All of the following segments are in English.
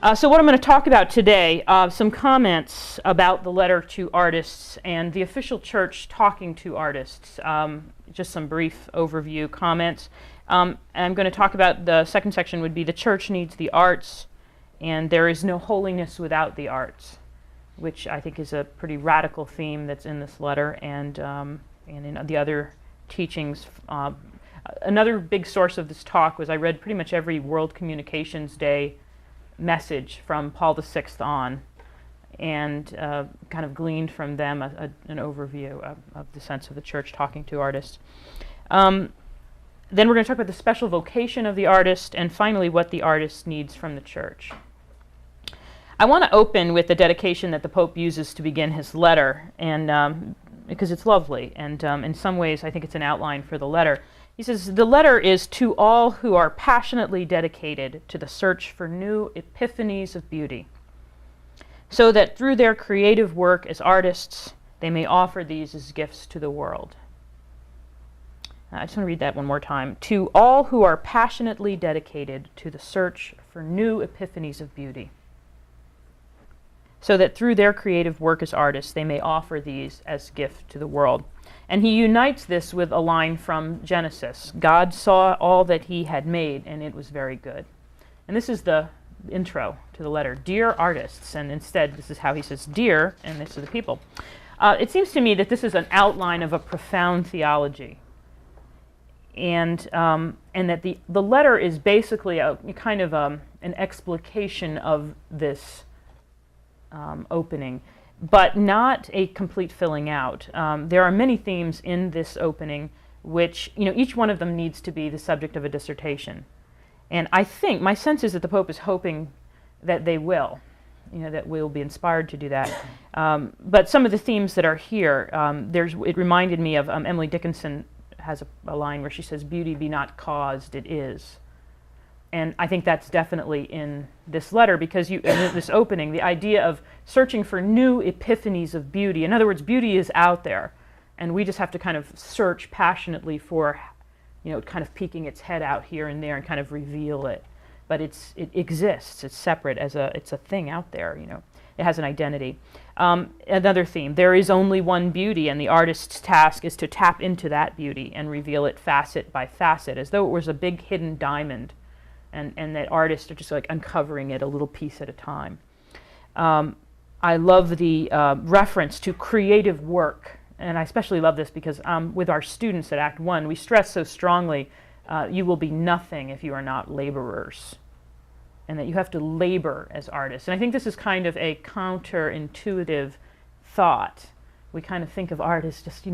So what I'm going to talk about today, some comments about the letter to artists and the official church talking to artists. Just some brief overview comments. And I'm going to talk about the second section would be the church needs the arts, and there is no holiness without the arts, which I think is a pretty radical theme that's in this letter and in the other teachings. Another big source of this talk was I read pretty much every World Communications Day message from Paul VI on, and kind of gleaned from them an overview of the sense of the church talking to artists. Then we're going to talk about the special vocation of the artist, and finally what the artist needs from the church. I want to open with the dedication that the Pope uses to begin his letter, and because it's lovely, and in some ways I think it's an outline for the letter. He says, "The letter is to all who are passionately dedicated to the search for new epiphanies of beauty, so that through their creative work as artists, they may offer these as gifts to the world." I just want to read that one more time. "To all who are passionately dedicated to the search for new epiphanies of beauty, so that through their creative work as artists, they may offer these as gift to the world." And he unites this with a line from Genesis. God saw all that he had made, and it was very good. And this is the intro to the letter. Dear artists, and instead this is how he says dear, and this is the people. It seems to me that this is an outline of a profound theology. And that the letter is basically a kind of an explication of this opening, but not a complete filling out. There are many themes in this opening which, each one of them needs to be the subject of a dissertation. And I think, my sense is that the Pope is hoping that they will, that we'll be inspired to do that. But some of the themes that are here, it reminded me of Emily Dickinson has a line where she says, "Beauty be not caused, it is." And I think that's definitely in this letter, because in this opening, the idea of searching for new epiphanies of beauty. In other words, beauty is out there, and we just have to kind of search passionately for, kind of peeking its head out here and there and kind of reveal it. But it exists. It's separate it's a thing out there. It has an identity. Another theme: there is only one beauty, and the artist's task is to tap into that beauty and reveal it facet by facet, as though it was a big hidden diamond. And that artists are just like uncovering it a little piece at a time. I love the reference to creative work, and I especially love this because with our students at Act 1, we stress so strongly, you will be nothing if you are not laborers, and that you have to labor as artists. And I think this is kind of a counterintuitive thought. We kind of think of artists just,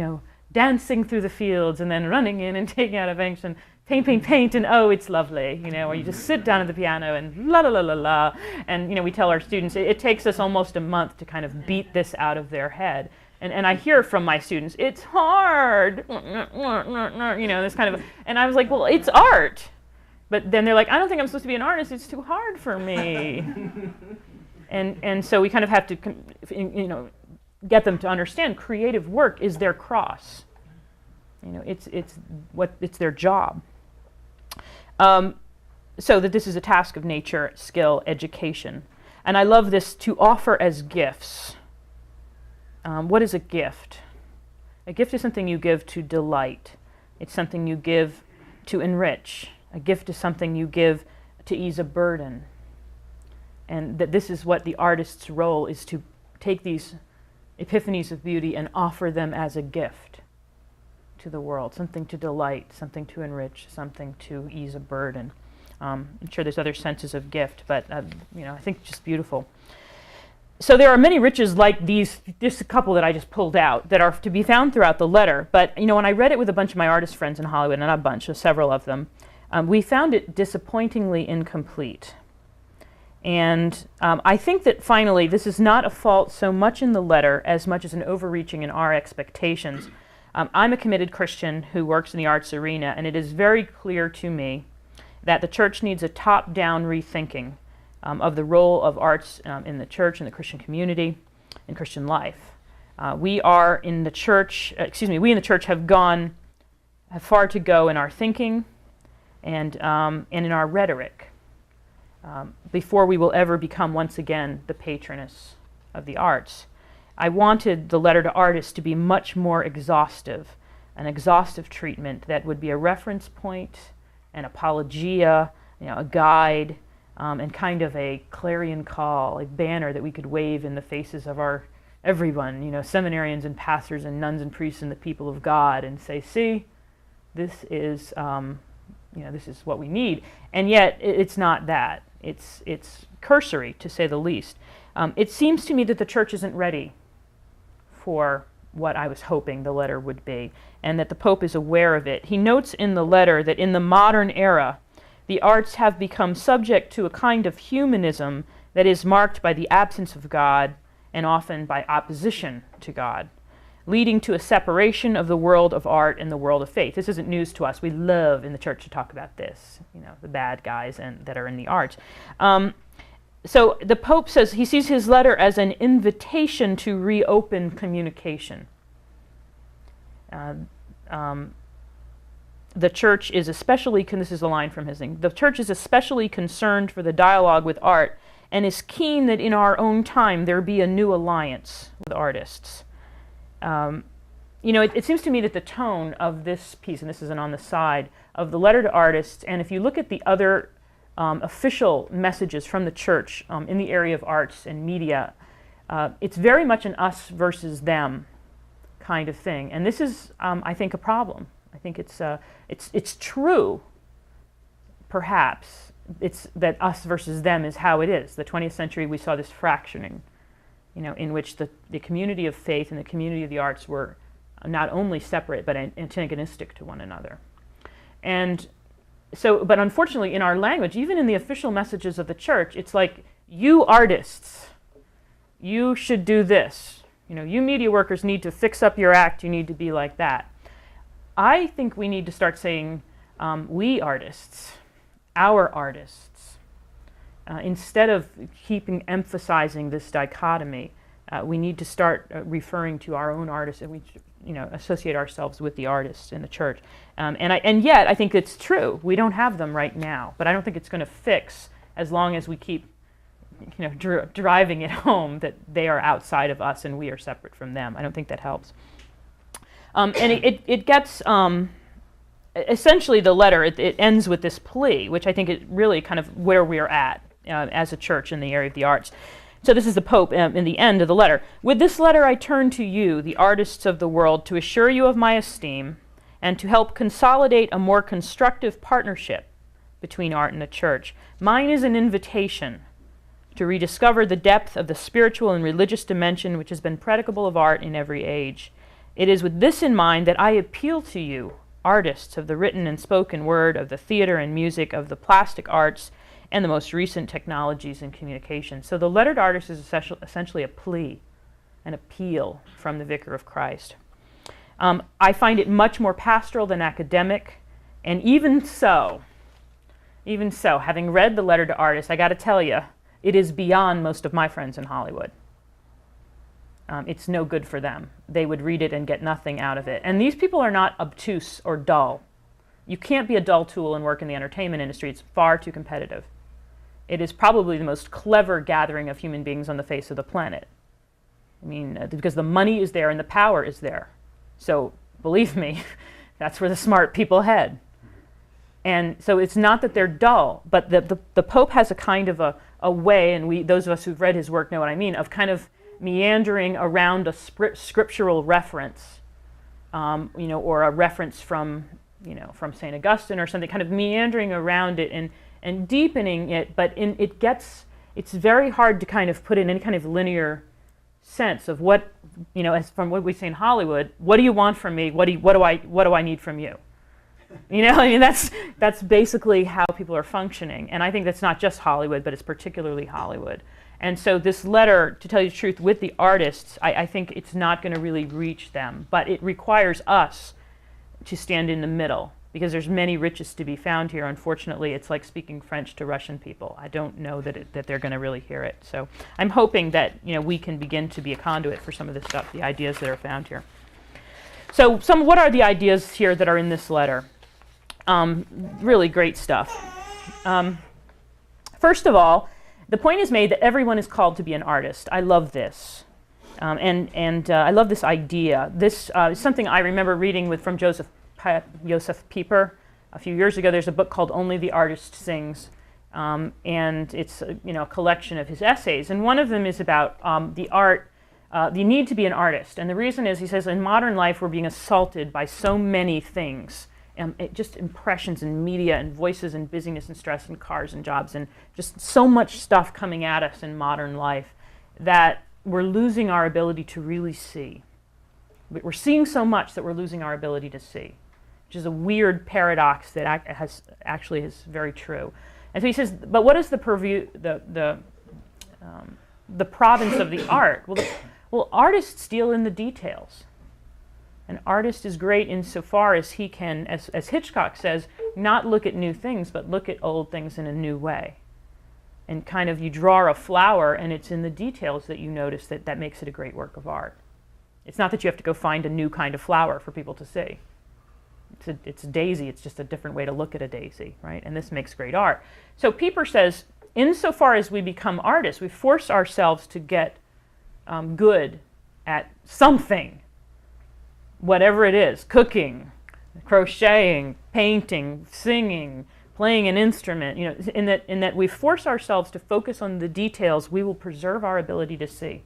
dancing through the fields and then running in and taking out a bench and paint, and oh, it's lovely, or you just sit down at the piano and la la la la la. And, we tell our students, it takes us almost a month to kind of beat this out of their head. And I hear from my students, it's hard, this kind of, and I was like, well, it's art. But then they're like, I don't think I'm supposed to be an artist, it's too hard for me. and so we kind of have to, get them to understand creative work is their cross. It's their job. So that this is a task of nature, skill, education. And I love this, to offer as gifts. What is a gift? A gift is something you give to delight. It's something you give to enrich. A gift is something you give to ease a burden. And that this is what the artist's role is, to take these epiphanies of beauty and offer them as a gift to the world, something to delight, something to enrich, something to ease a burden. I'm sure there's other senses of gift, but I think just beautiful. So there are many riches like these, just a couple that I just pulled out, that are to be found throughout the letter. But when I read it with a bunch of my artist friends in Hollywood, and not a bunch, so several of them, we found it disappointingly incomplete. And I think that finally, this is not a fault so much in the letter as much as an overreaching in our expectations. I'm a committed Christian who works in the arts arena, and it is very clear to me that the church needs a top-down rethinking of the role of arts in the church, in the Christian community, in Christian life. We in the church have far to go in our thinking and in our rhetoric. before we will ever become once again the patroness of the arts. I wanted the letter to artists to be much more exhaustive, an exhaustive treatment that would be a reference point, an apologia, a guide, and kind of a clarion call, a banner that we could wave in the faces of everyone, seminarians and pastors and nuns and priests and the people of God, and say, see, this is what we need. And yet, it's not that. It's cursory, to say the least. It seems to me that the church isn't ready for what I was hoping the letter would be, and that the Pope is aware of it. He notes in the letter that in the modern era, the arts have become subject to a kind of humanism that is marked by the absence of God and often by opposition to God, leading to a separation of the world of art and the world of faith. This isn't news to us. We love in the church to talk about this, the bad guys that are in the arts. So the Pope says he sees his letter as an invitation to reopen communication. The church is especially, this is a line from his thing, the church is especially concerned for the dialogue with art and is keen that in our own time there be a new alliance with artists. It seems to me that the tone of this piece, and this isn't on the side, of the letter to artists, and if you look at the other official messages from the church in the area of arts and media, it's very much an us versus them kind of thing. And this is, I think, a problem. I think it's true, perhaps, it's that us versus them is how it is. The 20th century, we saw this fractioning, in which the community of faith and the community of the arts were not only separate, but antagonistic to one another. And so, but unfortunately, in our language, even in the official messages of the church, it's like, you artists, you should do this. You media workers need to fix up your act, you need to be like that. I think we need to start saying, we artists, our artists. Instead of emphasizing this dichotomy, we need to start referring to our own artists, and we associate ourselves with the artists in the church. And yet, I think it's true. We don't have them right now, but I don't think it's going to fix as long as we keep driving it home that they are outside of us and we are separate from them. I don't think that helps. And it gets, essentially the letter, it ends with this plea, which I think is really kind of where we are at as a church in the area of the arts. So this is the Pope in the end of the letter. With this letter I turn to you, the artists of the world, to assure you of my esteem and to help consolidate a more constructive partnership between art and the church. Mine is an invitation to rediscover the depth of the spiritual and religious dimension which has been predicable of art in every age. It is with this in mind that I appeal to you, artists of the written and spoken word, of the theater and music, of the plastic arts, and the most recent technologies in communication. So the letter to artists is essentially a plea, an appeal from the Vicar of Christ. I find it much more pastoral than academic, and even so, having read the letter to artists, I got to tell you, it is beyond most of my friends in Hollywood. It's no good for them. They would read it and get nothing out of it. And these people are not obtuse or dull. You can't be a dull tool and work in the entertainment industry. It's far too competitive. It is probably the most clever gathering of human beings on the face of the planet. I mean, because the money is there and the power is there. So believe me, that's where the smart people head. And so it's not that they're dull, but the Pope has a kind of a way, and those of us who've read his work know what I mean, of kind of meandering around a scriptural reference, or a reference from St. Augustine or something, kind of meandering around it and deepening it, but it's very hard to kind of put in any kind of linear sense of what, as from what we say in Hollywood, what do you want from me? What do I need from you? I mean, that's basically how people are functioning. And I think that's not just Hollywood, but it's particularly Hollywood. And so this letter, to tell you the truth, with the artists, I think it's not going to really reach them. But it requires us to stand in the middle, because there's many riches to be found here. Unfortunately, it's like speaking French to Russian people. I don't know that they're going to really hear it. So I'm hoping that we can begin to be a conduit for some of this stuff, the ideas that are found here. So what are the ideas here that are in this letter? Really great stuff. First of all, the point is made that everyone is called to be an artist. I love this. I love this idea. This is something I remember reading from Joseph Pieper a few years ago. There's a book called Only the Artist Sings, and it's a collection of his essays. And one of them is about the art, the need to be an artist. And the reason is, he says, in modern life we're being assaulted by so many things, just impressions and media and voices and busyness and stress and cars and jobs and just so much stuff coming at us in modern life that we're losing our ability to really see. We're seeing so much that we're losing our ability to see, which is a weird paradox that actually is very true. And so he says, but what is the purview, the province of the art? Well, artists deal in the details. An artist is great insofar as he can, as Hitchcock says, not look at new things, but look at old things in a new way. And kind of you draw a flower, and it's in the details that you notice that makes it a great work of art. It's not that you have to go find a new kind of flower for people to see. It's a daisy, it's just a different way to look at a daisy, right? And this makes great art. So Pieper says, insofar as we become artists, we force ourselves to get good at something, whatever it is, cooking, crocheting, painting, singing, playing an instrument, in that we force ourselves to focus on the details, we will preserve our ability to see,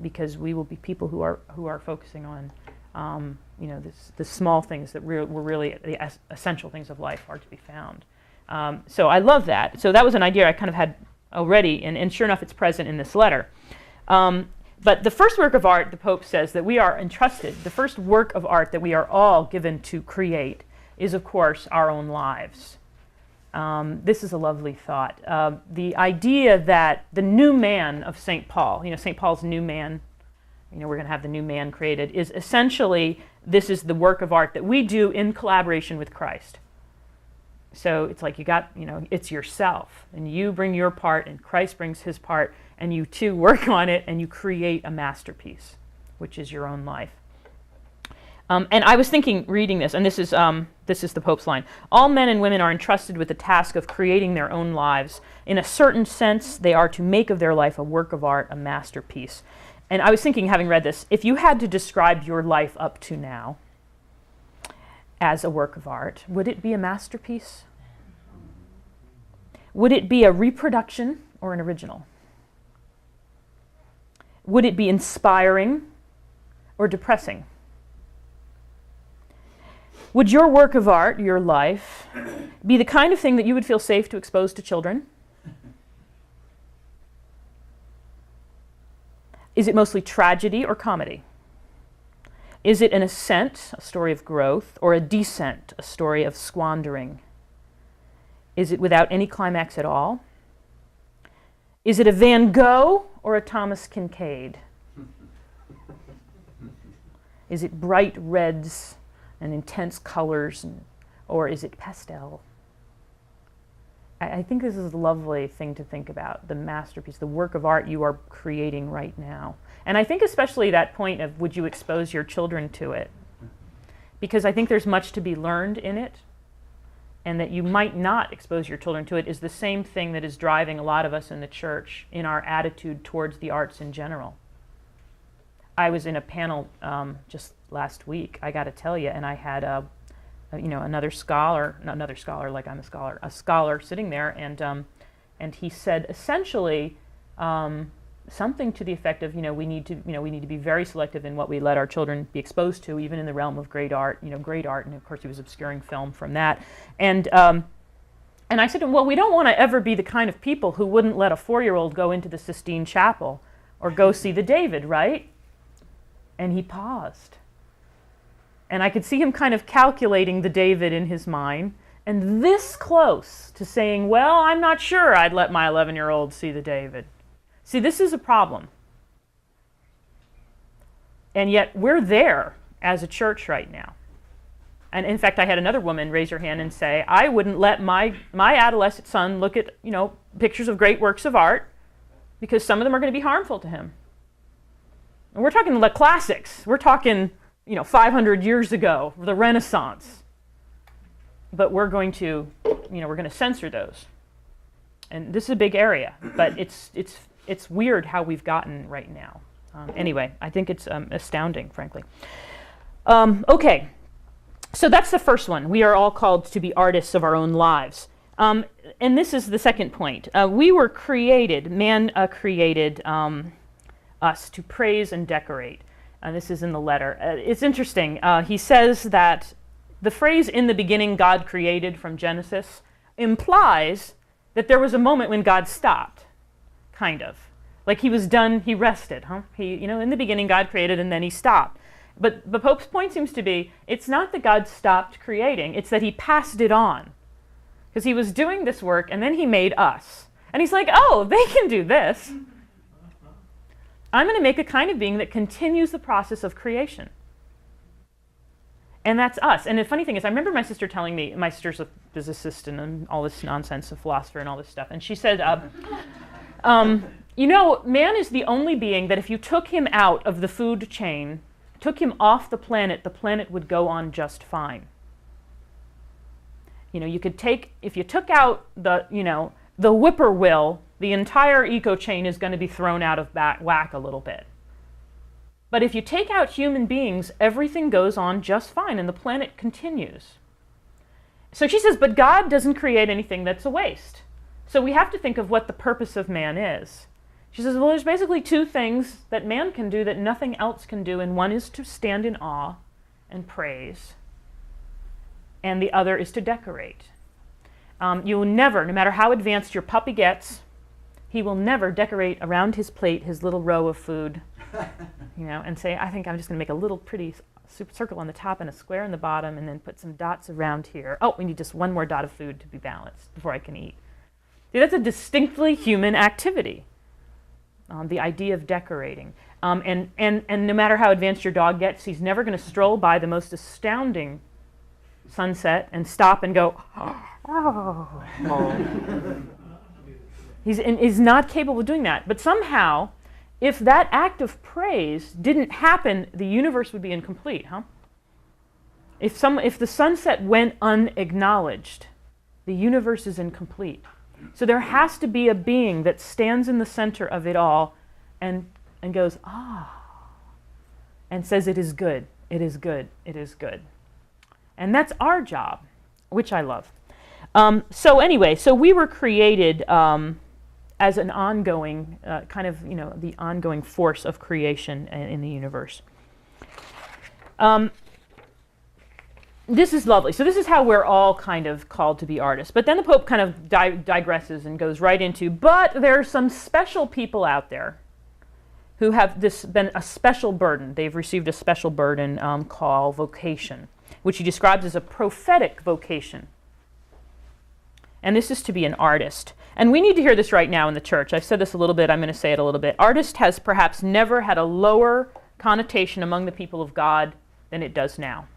because we will be people who are focusing on, the small things that were really the essential things of life are to be found. So I love that. So that was an idea I kind of had already, and sure enough, it's present in this letter. But the first work of art, the Pope says, that we are entrusted, the first work of art that we are all given to create is, of course, our own lives. This is a lovely thought. The idea that the new man of St. Paul, St. Paul's new man, we're going to have the new man created, is essentially, this is the work of art that we do in collaboration with Christ. So it's like it's yourself, and you bring your part, and Christ brings his part, and you two work on it, and you create a masterpiece, which is your own life. And I was thinking, reading this, and this is the Pope's line: all men and women are entrusted with the task of creating their own lives. In a certain sense, they are to make of their life a work of art, a masterpiece. And I was thinking, having read this, if you had to describe your life up to now as a work of art, would it be a masterpiece? Would it be a reproduction or an original? Would it be inspiring or depressing? Would your work of art, your life, be the kind of thing that you would feel safe to expose to children? Is it mostly tragedy or comedy? Is it an ascent, a story of growth, or a descent, a story of squandering? Is it without any climax at all? Is it a Van Gogh or a Thomas Kinkade? Is it bright reds and intense colors, or is it pastel? I think this is a lovely thing to think about, the masterpiece, the work of art you are creating right now. And I think especially that point of, would you expose your children to it? Because I think there's much to be learned in it, and that you might not expose your children to it is the same thing that is driving a lot of us in the church in our attitude towards the arts in general. I was in a panel just last week, I got to tell you, and I had another scholar, not another scholar like I'm a scholar sitting there, and he said essentially something to the effect of, we need to be very selective in what we let our children be exposed to, even in the realm of great art, and of course he was obscuring film from that, and I said to him, well, we don't want to ever be the kind of people who wouldn't let a 4-year-old go into the Sistine Chapel or go see the David, right? And he paused. And I could see him kind of calculating the David in his mind, and this close to saying, well, I'm not sure I'd let my 11-year-old see the David. See, this is a problem. And yet we're there as a church right now. And in fact, I had another woman raise her hand and say, I wouldn't let my adolescent son look at, pictures of great works of art because some of them are going to be harmful to him. And we're talking the classics. We're talking 500 years ago, the Renaissance. But we're going to censor those. And this is a big area, but it's weird how we've gotten right now. Anyway, I think it's astounding, frankly. Okay, so that's the first one. We are all called to be artists of our own lives. And this is the second point. We were created, man created us to praise and decorate. This is in the letter. It's interesting. He says that the phrase, "in the beginning God created," from Genesis, implies that there was a moment when God stopped, kind of. Like he was done, he rested, huh? In the beginning God created and then he stopped. But the Pope's point seems to be, it's not that God stopped creating, it's that he passed it on. Because he was doing this work and then he made us. And he's like, oh, they can do this. I'm going to make a kind of being that continues the process of creation. And that's us. And the funny thing is, I remember my sister telling me, my sister's a physicist and all this nonsense, a philosopher and all this stuff, and she said, man is the only being that if you took him out of the food chain, took him off the planet would go on just fine. You could take, if you took out the whippoorwill, the entire eco chain is going to be thrown out of whack a little bit. But if you take out human beings, everything goes on just fine and the planet continues. So she says, but God doesn't create anything that's a waste. So we have to think of what the purpose of man is. She says, well, there's basically two things that man can do that nothing else can do, and one is to stand in awe and praise, and the other is to decorate. You will never, no matter how advanced your puppy gets, he will never decorate around his plate his little row of food, and say, I think I'm just going to make a little pretty circle on the top and a square in the bottom, and then put some dots around here. Oh, we need just one more dot of food to be balanced before I can eat. See, that's a distinctly human activity. The idea of decorating. And no matter how advanced your dog gets, he's never going to stroll by the most astounding sunset and stop and go, oh. He's not capable of doing that. But somehow, if that act of praise didn't happen, the universe would be incomplete, huh? If the sunset went unacknowledged, the universe is incomplete. So there has to be a being that stands in the center of it all and goes, and says, it is good, it is good, it is good. And that's our job, which I love. So anyway, so we were created as an ongoing, the ongoing force of creation in the universe. This is lovely. So this is how we're all kind of called to be artists. But then the Pope kind of digresses and goes right into, but there are some special people out there who have been a special burden. They've received a special burden called vocation, which he describes as a prophetic vocation. And this is to be an artist. And we need to hear this right now in the church. I've said this a little bit. I'm going to say it a little bit. Artist has perhaps never had a lower connotation among the people of God than it does now.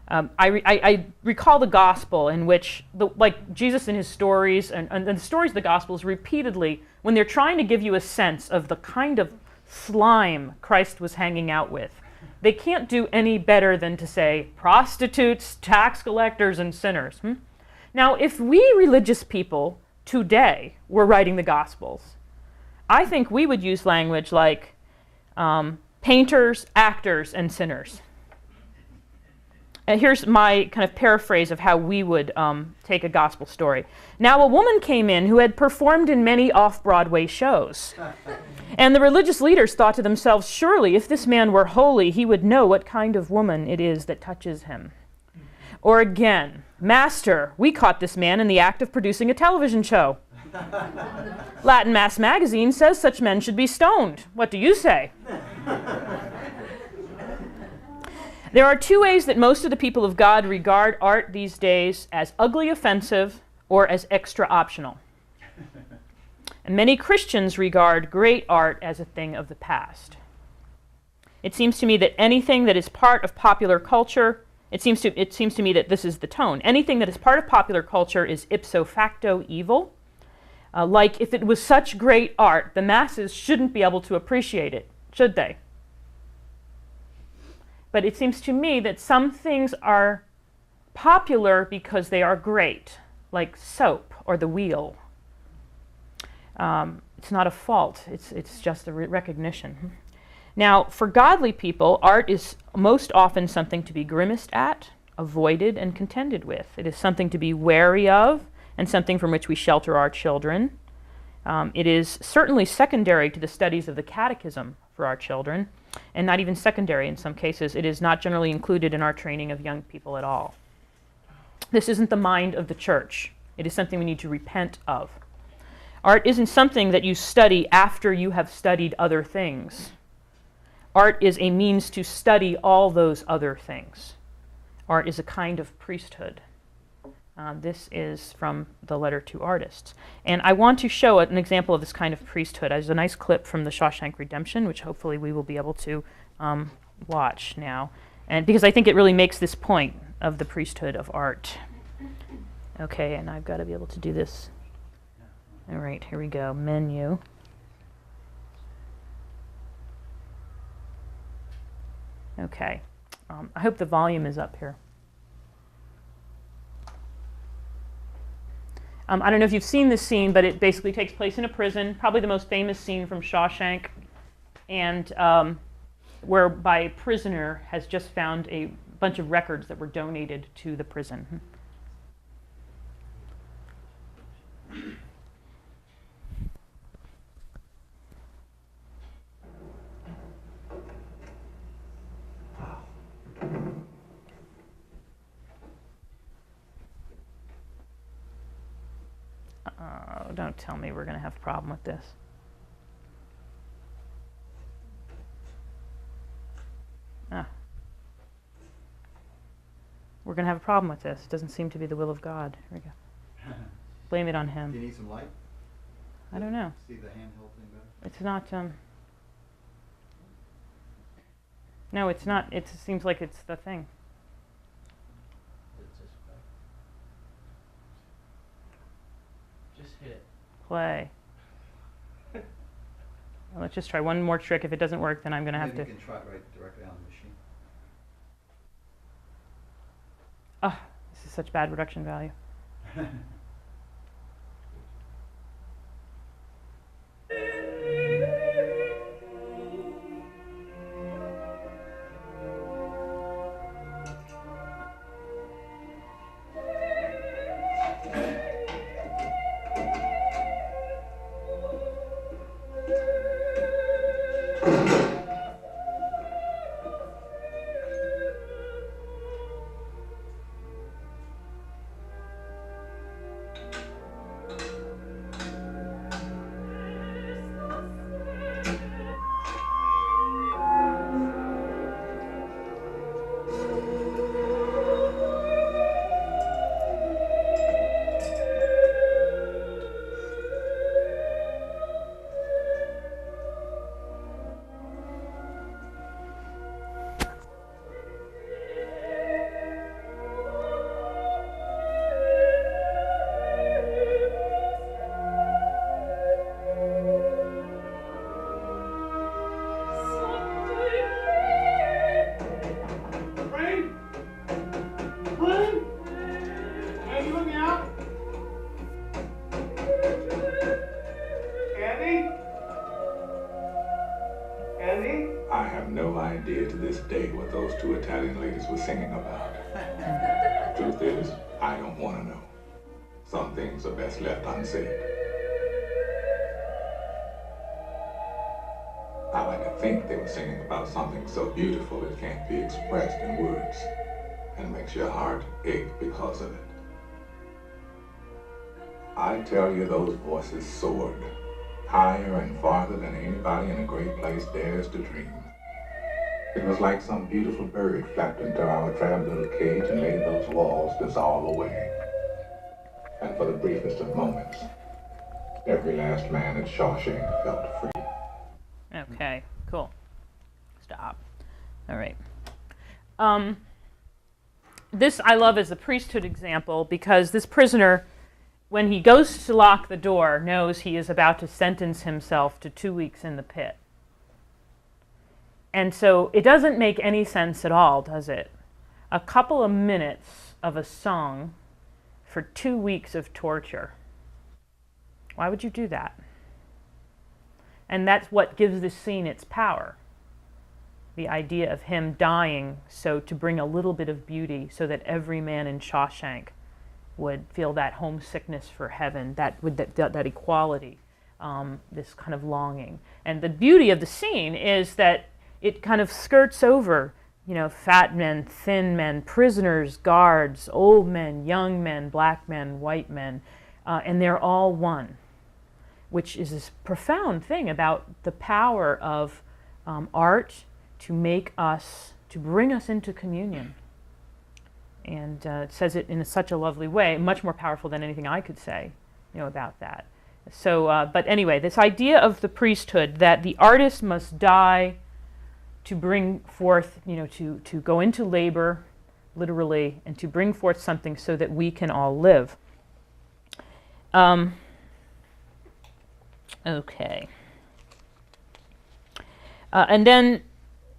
I recall the gospel in which, like Jesus in his stories, and the stories of the gospels repeatedly, when they're trying to give you a sense of the kind of slime Christ was hanging out with, they can't do any better than to say prostitutes, tax collectors, and sinners. Now, if we religious people today were writing the gospels, I think we would use language like painters, actors, and sinners. And here's my kind of paraphrase of how we would take a gospel story. Now a woman came in who had performed in many off-Broadway shows. And the religious leaders thought to themselves, surely if this man were holy, he would know what kind of woman it is that touches him. Or again, Master, we caught this man in the act of producing a television show. Latin Mass magazine says such men should be stoned. What do you say? There are two ways that most of the people of God regard art these days: as ugly offensive or as extra optional. And many Christians regard great art as a thing of the past. It seems to me that anything that is part of popular culture, it seems to me that this is the tone. Anything that is part of popular culture is ipso facto evil. Like if it was such great art, the masses shouldn't be able to appreciate it, should they? But it seems to me that some things are popular because they are great, like soap or the wheel. It's not a fault. It's just a recognition. Now, for godly people, art is most often something to be grimaced at, avoided, and contended with. It is something to be wary of, and something from which we shelter our children. It is certainly secondary to the studies of the catechism for our children, and not even secondary in some cases. It is not generally included in our training of young people at all. This isn't the mind of the church. It is something we need to repent of. Art isn't something that you study after you have studied other things. Art is a means to study all those other things. Art is a kind of priesthood. This is from the letter to artists. And I want to show an example of this kind of priesthood. There's a nice clip from the Shawshank Redemption, which hopefully we will be able to watch now. And because I think it really makes this point of the priesthood of art. Okay, and I've got to be able to do this. All right, here we go. Menu. Okay. I hope the volume is up here. I don't know if you've seen this scene, but it basically takes place in a prison, probably the most famous scene from Shawshank, and whereby a prisoner has just found a bunch of records that were donated to the prison. Don't tell me we're going to have a problem with this. We're going to have a problem with this. It doesn't seem to be the will of God. Here we go. Blame it on him. Do you need some light? I don't know. See the handheld thing better? It's not, no, it's not. It seems like it's the thing. Just hit it. Play. Well, let's just try one more trick. If it doesn't work, then I'm going to have to. You can try it right directly on the machine. Oh, this is such bad reduction value. What those two Italian ladies were singing about. Truth is, I don't want to know. Some things are best left unsaid. I like to think they were singing about something so beautiful it can't be expressed in words, and makes your heart ache because of it. I tell you, those voices soared higher and farther than anybody in a great place dares to dream. It was like some beautiful bird flapped into our drab little cage and made those walls dissolve away. And for the briefest of moments, every last man at Shawshank felt free. Okay, cool. Stop. All right. This I love as a priesthood example because this prisoner, when he goes to lock the door, knows he is about to sentence himself to 2 weeks in the pit. And so it doesn't make any sense at all, does it? A couple of minutes of a song for 2 weeks of torture. Why would you do that? And that's what gives this scene its power. The idea of him dying so to bring a little bit of beauty so that every man in Shawshank would feel that homesickness for heaven, that equality, this kind of longing. And the beauty of the scene is that it kind of skirts over, you know, fat men, thin men, prisoners, guards, old men, young men, black men, white men, and they're all one, which is this profound thing about the power of art to make us, to bring us into communion. And it says it in such a lovely way, much more powerful than anything I could say, you know, about that. So, but anyway, this idea of the priesthood, that the artist must die to bring forth, you know, to go into labor, literally, and to bring forth something so that we can all live. Okay. And then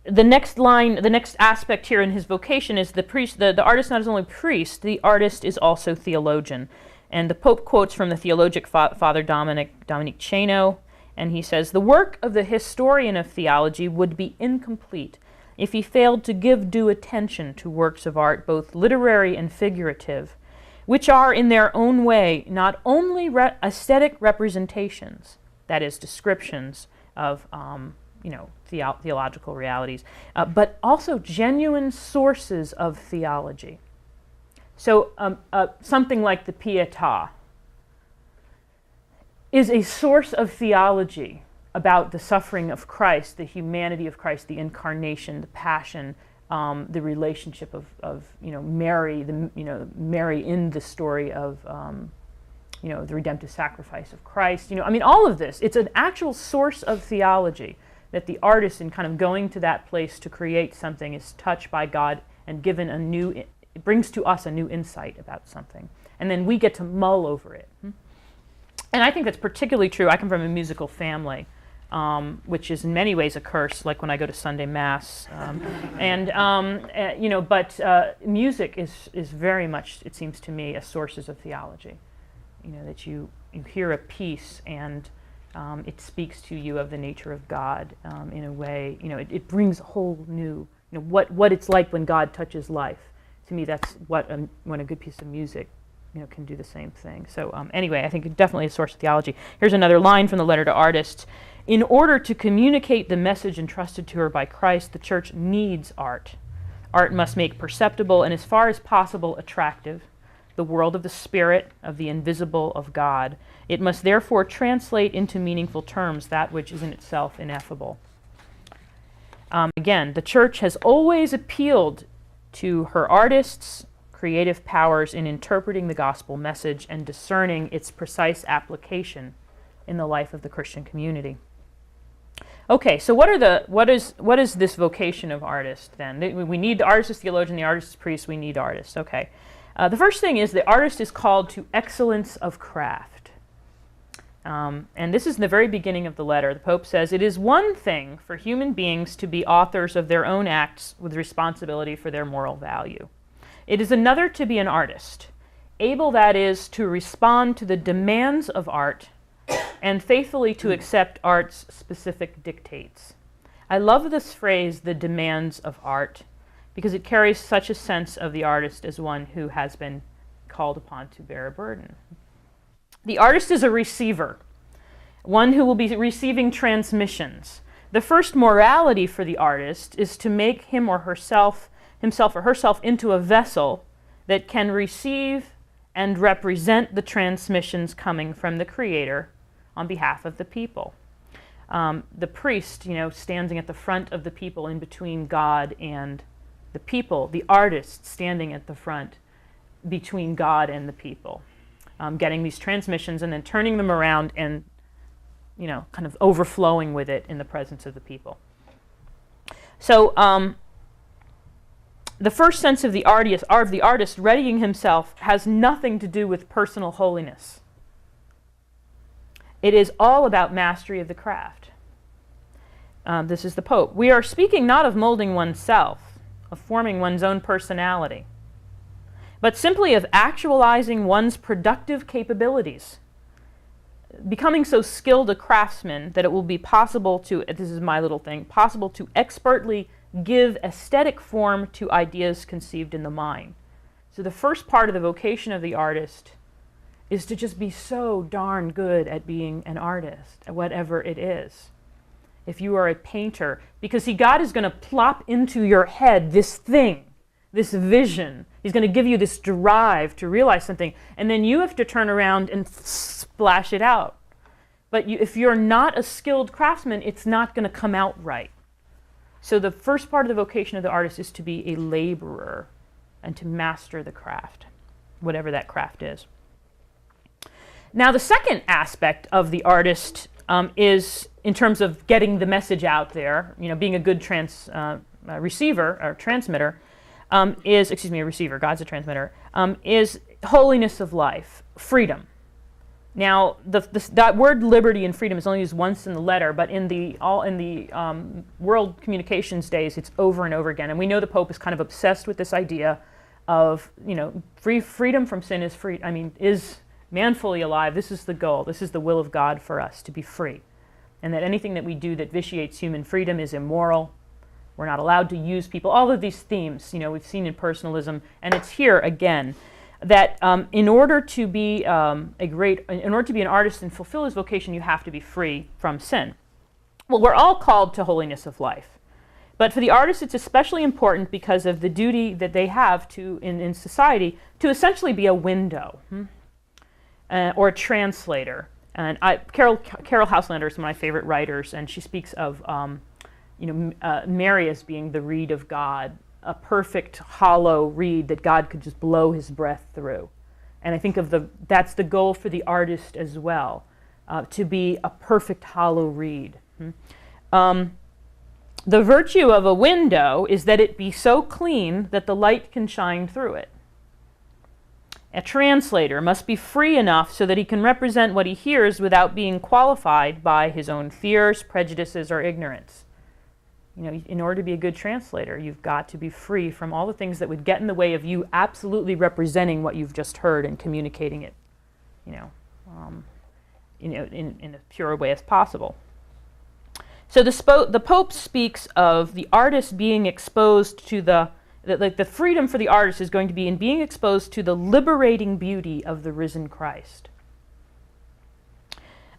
the next line, the next aspect here in his vocation is the priest. The artist not only priest, the artist is also theologian. And the Pope quotes from the theologic Father Dominic Cheno, and he says, "The work of the historian of theology would be incomplete if he failed to give due attention to works of art, both literary and figurative, which are in their own way not only aesthetic representations, that is, descriptions of you know, theological realities, but also genuine sources of theology." So something like the Pietà is a source of theology about the suffering of Christ, the humanity of Christ, the incarnation, the passion, the relationship of you know, Mary, Mary in the story of you know, the redemptive sacrifice of Christ. You know, I mean, all of this. It's an actual source of theology that the artist, in kind of going to that place to create something, is touched by God and given a new, it brings to us a new insight about something. And then we get to mull over it. And I think that's particularly true. I come from a musical family, which is in many ways a curse, like when I go to Sunday Mass. You know, but music is very much, it seems to me, a source of theology. You know, that you hear a piece and it speaks to you of the nature of God in a way, you know, it brings a whole new, you know, what it's like when God touches life. To me, that's when a good piece of music, you know, can do the same thing. So anyway, I think it's definitely a source of theology. Here's another line from the letter to artists. "In order to communicate the message entrusted to her by Christ, the church needs art. Art must make perceptible and as far as possible attractive the world of the spirit, of the invisible, of God. It must therefore translate into meaningful terms that which is in itself ineffable." Again, the church has always appealed to her artists' creative powers in interpreting the gospel message and discerning its precise application in the life of the Christian community. Okay, so what is this vocation of artist then? We need the artist as theologian, the artist as priest, we need artists. Okay. The first thing is the artist is called to excellence of craft. And this is in the very beginning of the letter. The Pope says, "It is one thing for human beings to be authors of their own acts with responsibility for their moral value. It is another to be an artist, able, that is, to respond to the demands of art and faithfully to accept art's specific dictates." I love this phrase, the demands of art, because it carries such a sense of the artist as one who has been called upon to bear a burden. The artist is a receiver, one who will be receiving transmissions. The first morality for the artist is to make him or herself into a vessel that can receive and represent the transmissions coming from the Creator on behalf of the people. The priest, you know, standing at the front of the people in between God and the people, the artist standing at the front between God and the people, getting these transmissions and then turning them around and, you know, kind of overflowing with it in the presence of the people. So the first sense of the artist readying himself has nothing to do with personal holiness. It is all about mastery of the craft. This is the Pope. "We are speaking not of molding oneself, of forming one's own personality, but simply of actualizing one's productive capabilities. becoming so skilled a craftsman that it will be possible to, this is my little thing, possible to expertly give aesthetic form to ideas conceived in the mind. So the first part of the vocation of the artist is to just be so darn good at being an artist, at whatever it is. If you are a painter, because see, God is going to plop into your head this thing, this vision. He's going to give you this drive to realize something, and then you have to turn around and splash it out. But if you're not a skilled craftsman, it's not going to come out right. So the first part of the vocation of the artist is to be a laborer and to master the craft, whatever that craft is. Now, the second aspect of the artist is in terms of getting the message out there, being a good receiver or transmitter, a receiver, God's a transmitter, is holiness of life, freedom. Now, that word liberty and freedom is only used once in the letter, but in the world communications days, it's over and over again. And we know the Pope is kind of obsessed with this idea of, freedom from sin is man fully alive. This is the goal. This is the will of God for us, to be free. And that anything that we do that vitiates human freedom is immoral. We're not allowed to use people. All of these themes, we've seen in personalism, and it's here again. That in order to be an artist and fulfill his vocation, you have to be free from sin. Well, we're all called to holiness of life, but for the artist, it's especially important because of the duty that they have in society to essentially be a window or a translator. And Carol Houselander is one of my favorite writers, and she speaks of Mary as being the reed of God, a perfect hollow reed that God could just blow his breath through. And I think that's the goal for the artist as well, to be a perfect hollow reed. The virtue of a window is that it be so clean that the light can shine through it. A translator must be free enough so that he can represent what he hears without being qualified by his own fears, prejudices, or ignorance. In order to be a good translator, you've got to be free from all the things that would get in the way of you absolutely representing what you've just heard and communicating it, in a pure way as possible. So the Pope speaks of the artist being exposed to the freedom for the artist is going to be in being exposed to the liberating beauty of the risen Christ.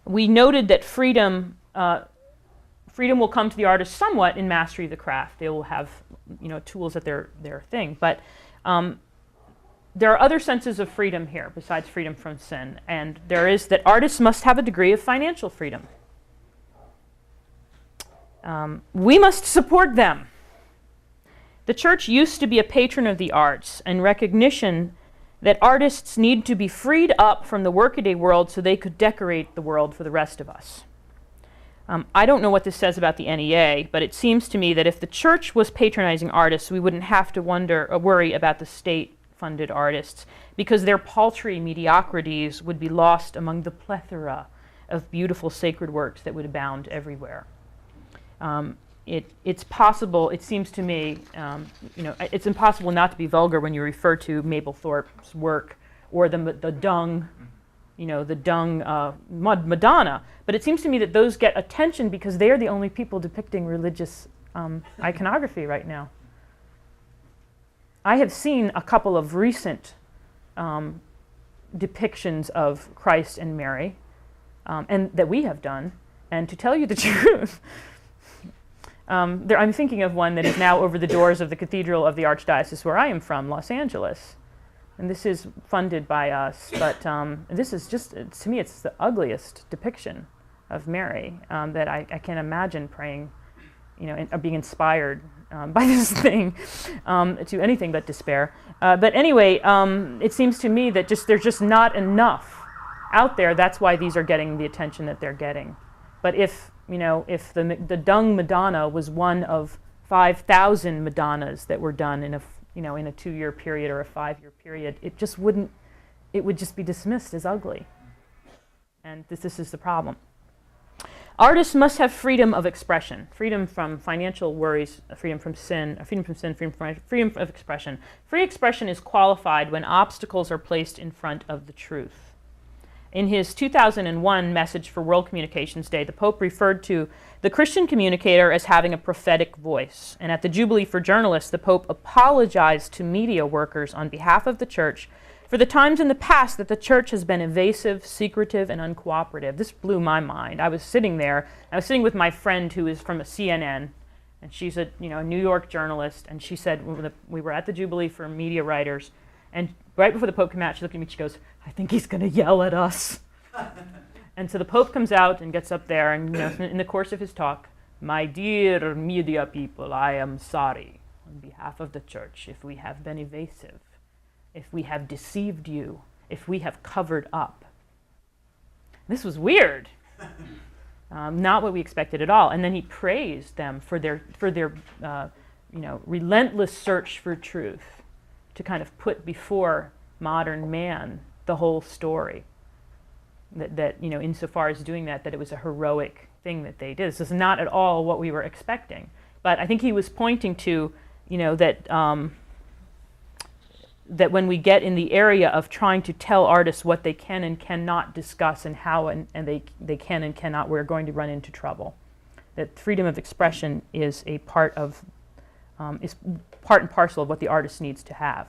We noted that freedom will come to the artist somewhat in mastery of the craft. They will have, tools at their thing. But there are other senses of freedom here besides freedom from sin. And there is that artists must have a degree of financial freedom. We must support them. The church used to be a patron of the arts, and recognition that artists need to be freed up from the workaday world so they could decorate the world for the rest of us. I don't know what this says about the NEA, but it seems to me that if the church was patronizing artists, we wouldn't have to worry about the state-funded artists, because their paltry mediocrities would be lost among the plethora of beautiful sacred works that would abound everywhere. It's possible, it seems to me, it's impossible not to be vulgar when you refer to Mapplethorpe's work or the dung Madonna. But it seems to me that those get attention because they are the only people depicting religious iconography right now. I have seen a couple of recent depictions of Christ and Mary, and that we have done. And to tell you the truth, I'm thinking of one that is now over the doors of the Cathedral of the Archdiocese where I am from, Los Angeles. And this is funded by us, but this is just, to me, it's the ugliest depiction of Mary that I can't imagine praying, or being inspired by this thing to anything but despair. But anyway, it seems to me that there's just not enough out there. That's why these are getting the attention that they're getting. But if the dung Madonna was one of 5,000 Madonnas that were done in a 2-year period or a 5-year period, it would just be dismissed as ugly. And this is the problem. Artists must have freedom of expression, freedom from financial worries, freedom from freedom of expression. Free expression is qualified when obstacles are placed in front of the truth. In his 2001 message for World Communications Day, the Pope referred to the Christian communicator as having a prophetic voice. And at the Jubilee for Journalists, the Pope apologized to media workers on behalf of the Church for the times in the past that the Church has been evasive, secretive, and uncooperative. This blew my mind. I was sitting with my friend who is from a CNN, and she's a New York journalist, and she said, we were at the Jubilee for media writers, and right before the Pope came out, she looked at me, she goes, "I think he's going to yell at us." And so the Pope comes out and gets up there, and in the course of his talk, "My dear media people, I am sorry on behalf of the Church if we have been evasive, if we have deceived you, if we have covered up." This was weird. Not what we expected at all. And then he praised them for their relentless search for truth, to kind of put before modern man the whole story. That insofar as doing that it was a heroic thing that they did. This is not at all what we were expecting. But I think he was pointing to, that when we get in the area of trying to tell artists what they can and cannot discuss and how and they can and cannot, we're going to run into trouble. That freedom of expression is a part of, is part and parcel of what the artist needs to have.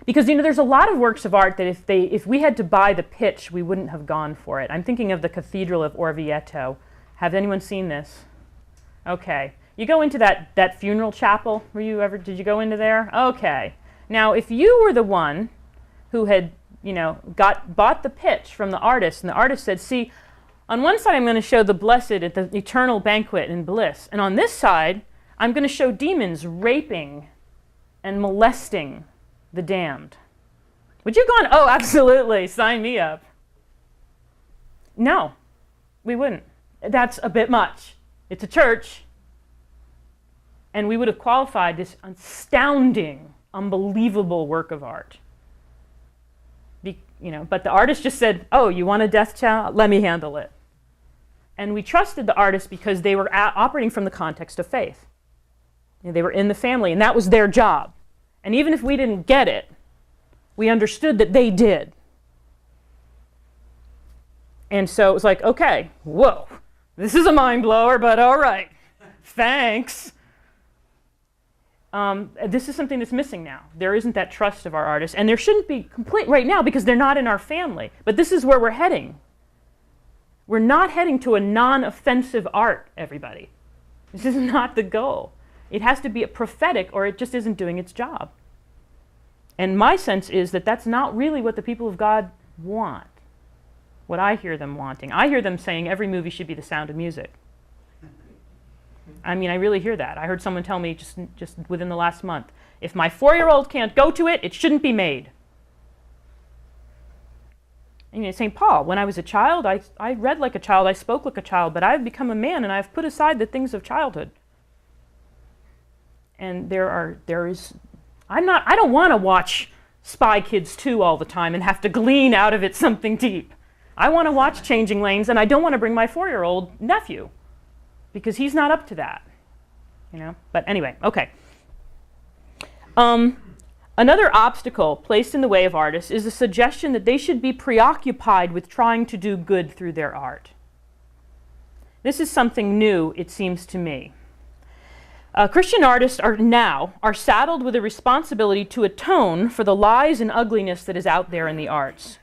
Because there's a lot of works of art that if we had to buy the pitch, we wouldn't have gone for it. I'm thinking of the Cathedral of Orvieto. Have anyone seen this? Okay. You go into that funeral chapel. Did you go into there? Okay. Now, if you were the one who had, bought the pitch from the artist, and the artist said, "See, on one side I'm going to show the blessed at the eternal banquet in bliss, and on this side I'm going to show demons raping and molesting the damned." Would you go on, "Oh, absolutely, sign me up"? No, we wouldn't. That's a bit much. It's a church. And we would have qualified this astounding, unbelievable work of art. But the artist just said, "Oh, you want a death child? Let me handle it." And we trusted the artist because they were operating from the context of faith. They were in the family, and that was their job. And even if we didn't get it, we understood that they did. And so it was like, okay, whoa, this is a mind blower, but all right, thanks. This is something that's missing now. There isn't that trust of our artists, and there shouldn't be complete right now because they're not in our family. But this is where we're heading. We're not heading to a non-offensive art, everybody. This is not the goal. It has to be a prophetic, or it just isn't doing its job. And my sense is that that's not really what the people of God want, what I hear them wanting. I hear them saying every movie should be The Sound of Music. I mean, I really hear that. I heard someone tell me just within the last month, if my 4-year-old can't go to it, it shouldn't be made. And St. Paul, when I was a child, I read like a child, I spoke like a child, but I've become a man and I've put aside the things of childhood. And I don't want to watch Spy Kids 2 all the time and have to glean out of it something deep. I want to watch Changing Lanes, and I don't want to bring my 4-year-old nephew because he's not up to that, But anyway, okay. Another obstacle placed in the way of artists is the suggestion that they should be preoccupied with trying to do good through their art. This is something new, it seems to me. Christian artists are saddled with a responsibility to atone for the lies and ugliness that is out there in the arts,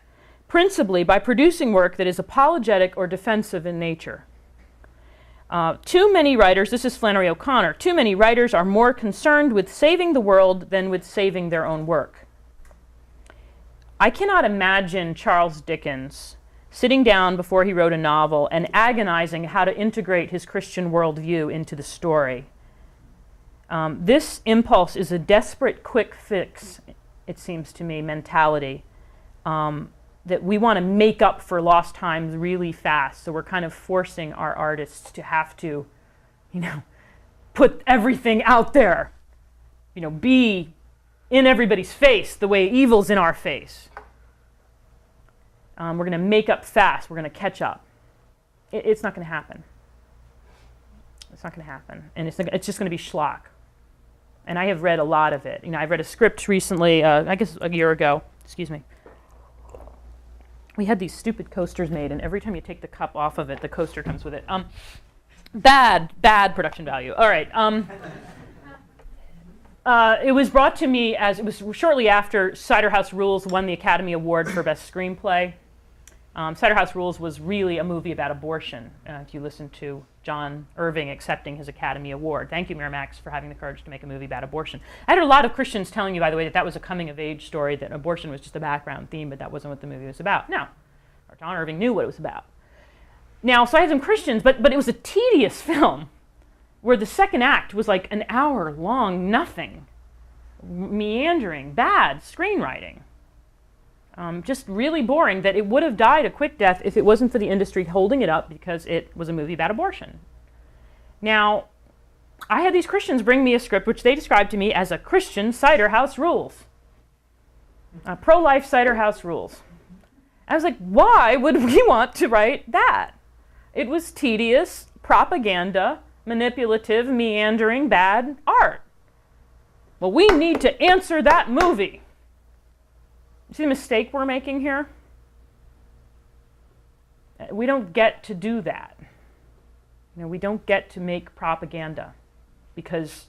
principally by producing work that is apologetic or defensive in nature. Too many writers, this is Flannery O'Connor, too many writers are more concerned with saving the world than with saving their own work. I cannot imagine Charles Dickens sitting down before he wrote a novel and agonizing how to integrate his Christian worldview into the story. This impulse is a desperate quick fix, it seems to me, mentality. That we want to make up for lost times really fast. So we're kind of forcing our artists to have to, put everything out there. Be in everybody's face the way evil's in our face. We're going to make up fast. We're going to catch up. It's not going to happen. It's not going to happen. And it's just going to be schlock. And I have read a lot of it. I've read a script recently, I guess a year ago, excuse me. We had these stupid coasters made, and every time you take the cup off of it, the coaster comes with it. Bad production value. All right. It was brought to me as it was shortly after Cider House Rules won the Academy Award for Best Screenplay. Cider House Rules was really a movie about abortion. If you listen to John Irving accepting his Academy Award. Thank you, Miramax, for having the courage to make a movie about abortion. I had a lot of Christians telling you, by the way, that that was a coming-of-age story, that abortion was just a background theme, but that wasn't what the movie was about. No, John Irving knew what it was about. Now, so I had some Christians, but it was a tedious film, where the second act was like an hour long, nothing, meandering, bad screenwriting. Just really boring, that it would have died a quick death if it wasn't for the industry holding it up because it was a movie about abortion. Now, I had these Christians bring me a script which they described to me as a Christian Cider House Rules. Pro-life Cider House Rules. I was like, why would we want to write that? It was tedious, propaganda, manipulative, meandering, bad art. Well, we need to answer that movie. See the mistake we're making here? We don't get to do that. We don't get to make propaganda because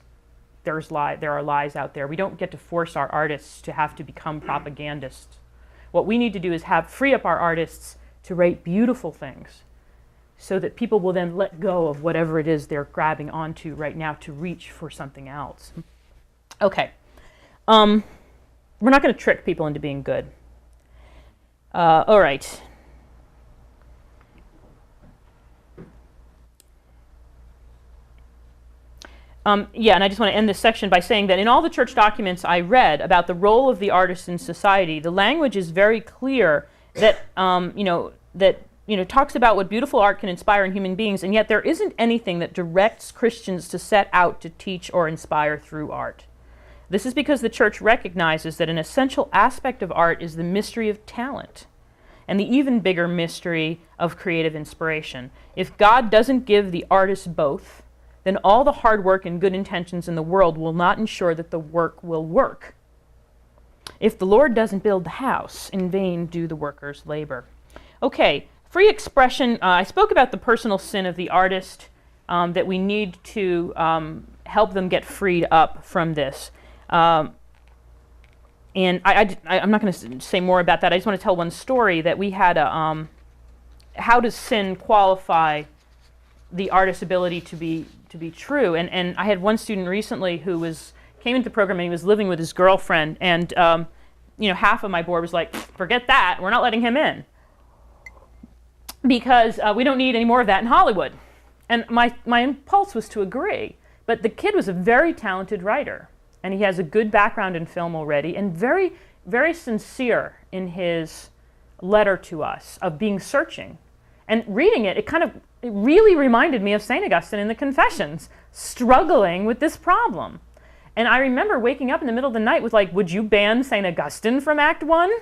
there are lies out there. We don't get to force our artists to have to become propagandists. What we need to do is free up our artists to write beautiful things so that people will then let go of whatever it is they're grabbing onto right now to reach for something else. Okay. We're not going to trick people into being good. All right. Yeah, and I just want to end this section by saying that in all the church documents I read about the role of the artist in society, the language is very clear that, talks about what beautiful art can inspire in human beings, and yet there isn't anything that directs Christians to set out to teach or inspire through art. This is because the church recognizes that an essential aspect of art is the mystery of talent and the even bigger mystery of creative inspiration. If God doesn't give the artist both, then all the hard work and good intentions in the world will not ensure that the work will work. If the Lord doesn't build the house, in vain do the workers labor. Okay, free expression. I spoke about the personal sin of the artist, that we need to help them get freed up from this. And I'm not going to say more about that. I just want to tell one story that we had how does sin qualify the artist's ability to be true? And I had one student recently who came into the program and he was living with his girlfriend, and half of my board was like, forget that, we're not letting him in because we don't need any more of that in Hollywood. And my impulse was to agree, but the kid was a very talented writer. And he has a good background in film already, and very, very sincere in his letter to us of being searching. And reading it, it really reminded me of St. Augustine in the Confessions, struggling with this problem. And I remember waking up in the middle of the night with like, would you ban St. Augustine from Act 1?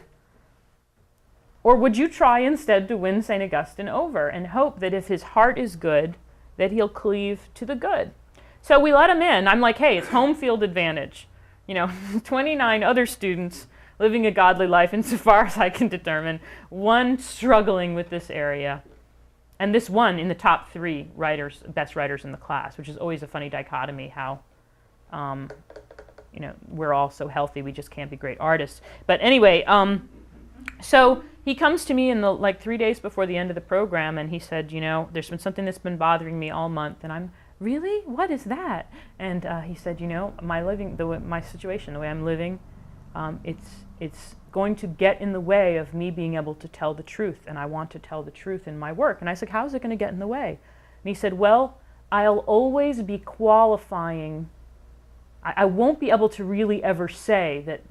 Or would you try instead to win St. Augustine over and hope that if his heart is good, that he'll cleave to the good? So we let him in. I'm like, hey, it's home field advantage. 29 other students living a godly life insofar as I can determine, one struggling with this area, and this one in the top 3 writers, best writers in the class, which is always a funny dichotomy how, we're all so healthy, we just can't be great artists. But anyway, so he comes to me in the 3 days before the end of the program, and he said, there's been something that's been bothering me all month, and I'm really? What is that? And he said, my situation, the way I'm living, it's going to get in the way of me being able to tell the truth, and I want to tell the truth in my work. And I said, how is it going to get in the way? And he said, well, I'll always be qualifying. I won't be able to really ever say that,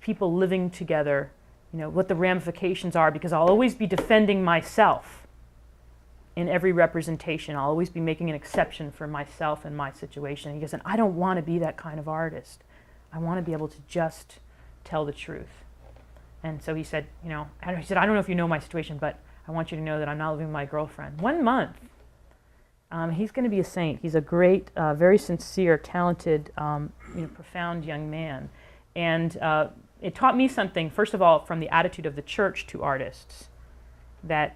people living together, what the ramifications are, because I'll always be defending myself. In every representation, I'll always be making an exception for myself and my situation. He goes, and I don't want to be that kind of artist. I want to be able to just tell the truth. And so he said, I don't know if you know my situation, but I want you to know that I'm not living with my girlfriend. 1 month. He's going to be a saint. He's a great, very sincere, talented, profound young man. And it taught me something, first of all, from the attitude of the church to artists. that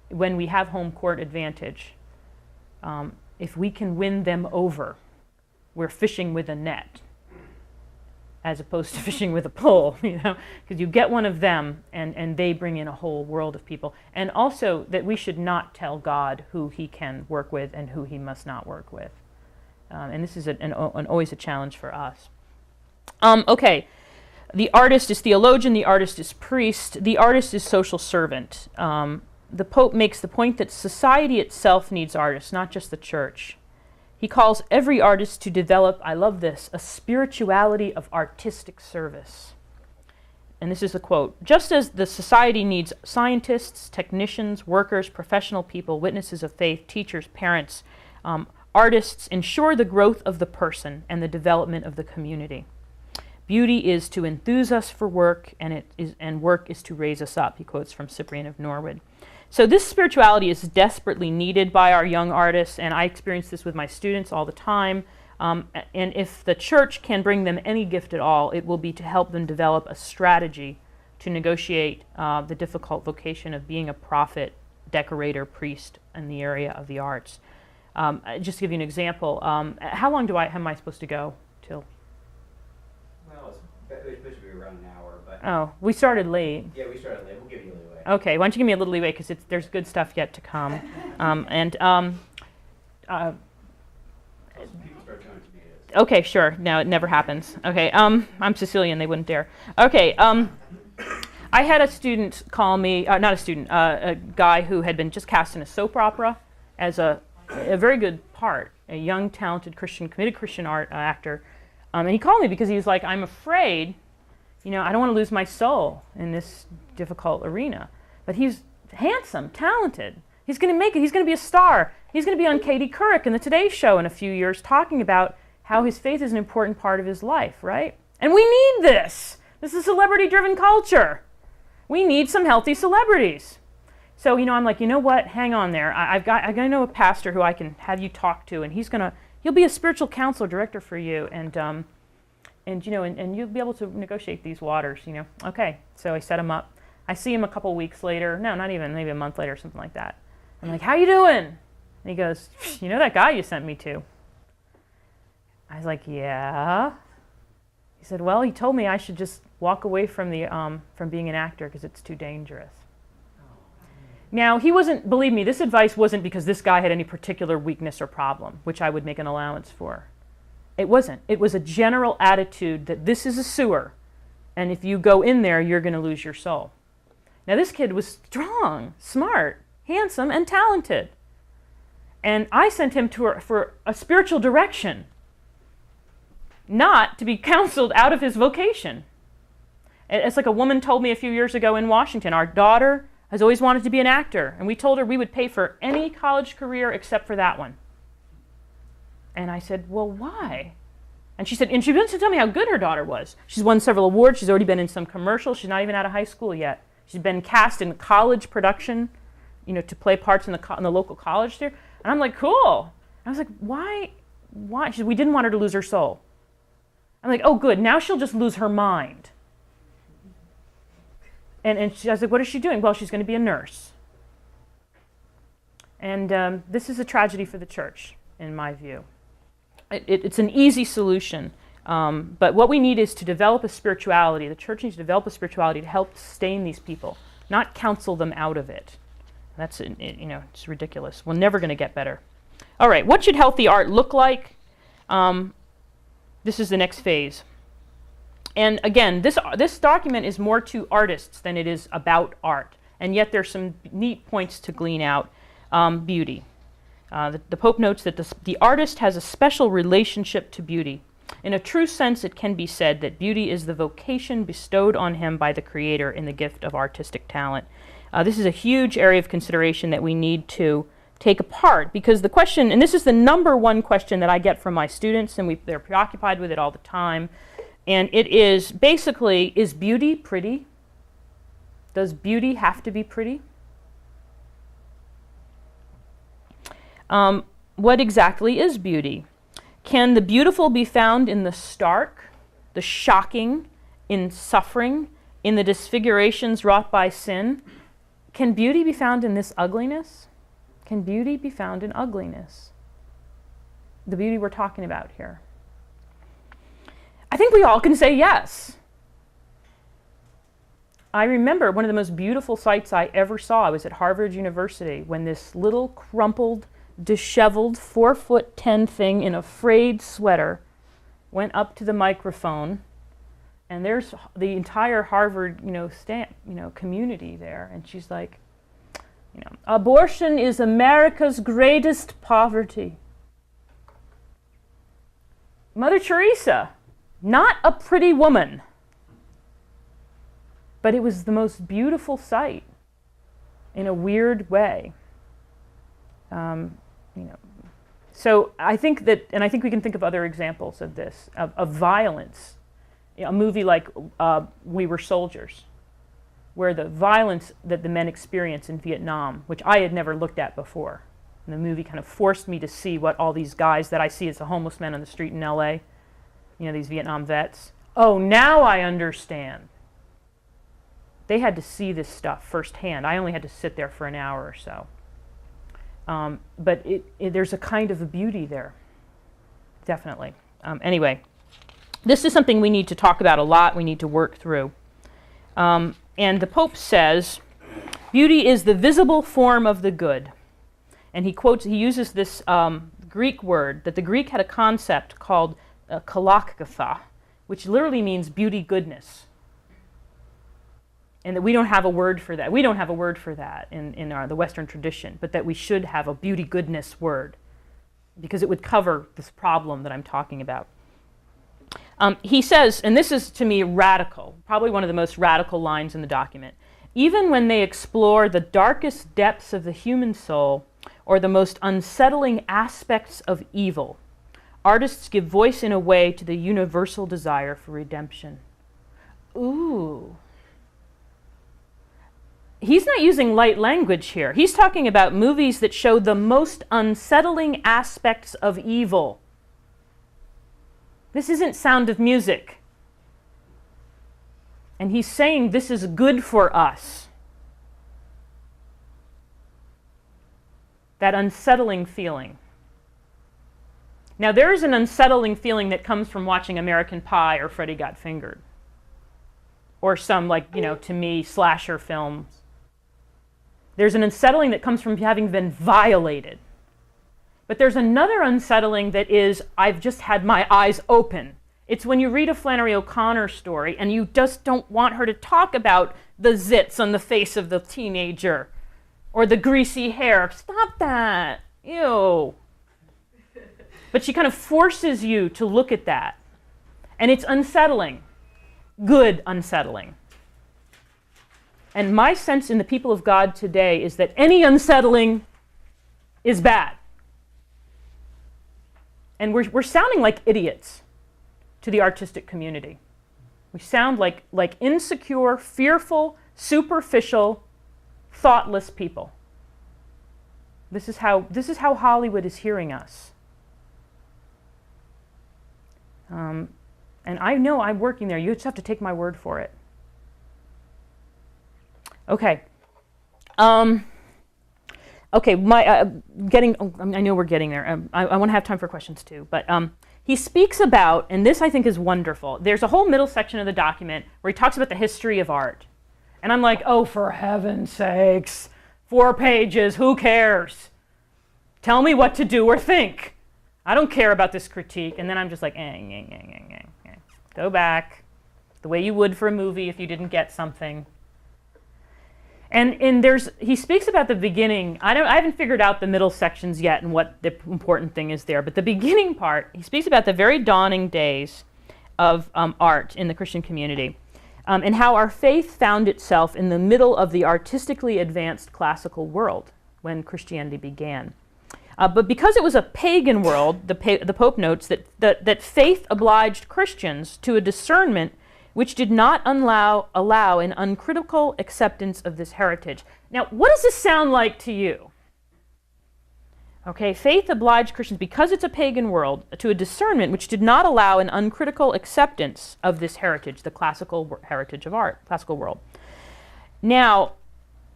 when we have home court advantage, if we can win them over, we're fishing with a net as opposed to fishing with a pole, you know, because you get one of them and they bring in a whole world of people. And also that we should not tell God who he can work with and who he must not work with. And this is always a challenge for us. Okay, the artist is theologian, the artist is priest, the artist is social servant. The Pope makes the point that society itself needs artists, not just the church. He calls every artist to develop, I love this, a spirituality of artistic service. And this is a quote: "Just as the society needs scientists, technicians, workers, professional people, witnesses of faith, teachers, parents, artists ensure the growth of the person and the development of the community. Beauty is to enthuse us for work, and work is to raise us up," he quotes from Cyprian of Norwood. So this spirituality is desperately needed by our young artists, and I experience this with my students all the time. And if the church can bring them any gift at all, it will be to help them develop a strategy to negotiate the difficult vocation of being a prophet, decorator, priest in the area of the arts. Just to give you an example, how long am I supposed to go till? Well, it's supposed to be around an hour, but... Oh, we started late. Yeah, we started late. We'll give you a leeway. Okay, why don't you give me a little leeway, because there's good stuff yet to come. People start throwing tomatoes. Okay, sure. No, it never happens. Okay, I'm Sicilian. They wouldn't dare. Okay, I had a student call me, not a student, a guy who had been just cast in a soap opera as a very good part, a young, talented Christian, committed Christian art actor. And he called me because he was like, "I'm afraid, you know, I don't want to lose my soul in this difficult arena." But he's handsome, talented. He's going to make it. He's going to be a star. He's going to be on Katie Couric in the Today Show in a few years talking about how his faith is an important part of his life, right? And we need this. This is celebrity-driven culture. We need some healthy celebrities. So, you know, I'm like, you know what? Hang on there. I'm going to know a pastor who I can have you talk to, and he'll be a spiritual counselor director for you, and you know, and you'll be able to negotiate these waters, you know. Okay, so I set him up. I see him a couple weeks later. No, not even, maybe a month later, something like that. I'm like, "How you doing?" And he goes, "You know that guy you sent me to?" I was like, "Yeah." He said, "Well, he told me I should just walk away from being an actor because it's too dangerous." Now, he wasn't, believe me, this advice wasn't because this guy had any particular weakness or problem, which I would make an allowance for. It wasn't. It was a general attitude that this is a sewer, and if you go in there, you're going to lose your soul. Now, this kid was strong, smart, handsome, and talented. And I sent him for a spiritual direction, not to be counseled out of his vocation. It's like a woman told me a few years ago in Washington, "Our daughter has always wanted to be an actor, and we told her we would pay for any college career except for that one." And I said, "Well, why?" And she said, and she wants to tell me how good her daughter was. She's won several awards. She's already been in some commercials. She's not even out of high school yet. She's been cast in college production, you know, to play parts in the local college there. And I'm like, "Cool." And I was like, why? She said, "We didn't want her to lose her soul." I'm like, "Oh, good. Now she'll just lose her mind." And I was like, "What is she doing?" "Well, she's going to be a nurse." And this is a tragedy for the church, in my view. It's an easy solution, but what we need is to develop a spirituality. The church needs to develop a spirituality to help sustain these people, not counsel them out of it. That's, you know, it's ridiculous. We're never going to get better. All right, what should healthy art look like? This is the next phase. And again, this document is more to artists than it is about art, and yet there's some neat points to glean out. Beauty. The Pope notes that the artist has a special relationship to beauty. In a true sense, it can be said that beauty is the vocation bestowed on him by the Creator in the gift of artistic talent. This is a huge area of consideration that we need to take apart, because the question, and this is the number one question that I get from my students, and they're preoccupied with it all the time, and it is basically, is beauty pretty? Does beauty have to be pretty? What exactly is beauty? Can the beautiful be found in the stark, the shocking, in suffering, in the disfigurations wrought by sin? can beauty be found in this ugliness? Can beauty be found in ugliness? The beauty we're talking about here. I think we all can say yes. I remember one of the most beautiful sights I ever saw. I was at Harvard University when this little crumpled, disheveled 4'10" thing in a frayed sweater went up to the microphone, and there's the entire Harvard, community there, and she's like, abortion is America's greatest poverty. Mother Teresa, not a pretty woman, but it was the most beautiful sight in a weird way. So I think that, and I think we can think of other examples of this, of violence. A movie like We Were Soldiers, where the violence that the men experience in Vietnam, which I had never looked at before. And the movie kind of forced me to see what all these guys that I see as the homeless men on the street in LA, these Vietnam vets. Oh, now I understand. They had to see this stuff firsthand. I only had to sit there for an hour or so. But there's a kind of a beauty there, definitely. Anyway, this is something we need to talk about a lot, we need to work through. And the Pope says, beauty is the visible form of the good. And he uses this Greek word, that the Greek had a concept called kalakatha, which literally means beauty goodness. And that we don't have a word for that. We don't have a word for that in the Western tradition, but that we should have a beauty goodness word, because it would cover this problem that I'm talking about. He says, and this is to me radical, probably one of the most radical lines in the document, even when they explore the darkest depths of the human soul or the most unsettling aspects of evil, artists give voice in a way to the universal desire for redemption. Ooh. He's not using light language here. He's talking about movies that show the most unsettling aspects of evil. This isn't Sound of Music. And he's saying this is good for us. That unsettling feeling. Now, there is an unsettling feeling that comes from watching American Pie or Freddy Got Fingered. Or some, to me, slasher films. There's an unsettling that comes from having been violated. But there's another unsettling that is, I've just had my eyes open. It's when you read a Flannery O'Connor story and you just don't want her to talk about the zits on the face of the teenager or the greasy hair. Stop that. Ew. But she kind of forces you to look at that. And it's unsettling. Good unsettling. And my sense in the people of God today is that any unsettling is bad. And we're sounding like idiots to the artistic community. We sound like insecure, fearful, superficial, thoughtless people. This is how Hollywood is hearing us. And I know I'm working there. You just have to take my word for it. Okay. Okay, I know we're getting there. I want to have time for questions too. But he speaks about, and this I think is wonderful, there's a whole middle section of the document where he talks about the history of art. And I'm like, oh, for heaven's sakes, 4 pages, who cares? Tell me what to do or think. I don't care about this critique. And then I'm just like, go back, the way you would for a movie if you didn't get something. And he speaks about the beginning. I haven't figured out the middle sections yet and what the important thing is there. But the beginning part, he speaks about the very dawning days of art in the Christian community, and how our faith found itself in the middle of the artistically advanced classical world when Christianity began. But because it was a pagan world, the Pope notes that faith obliged Christians to a discernment which did not allow an uncritical acceptance of this heritage. Now, what does this sound like to you? Okay, faith obliged Christians, because it's a pagan world, to a discernment which did not allow an uncritical acceptance of this heritage, the classical heritage of art, classical world. Now,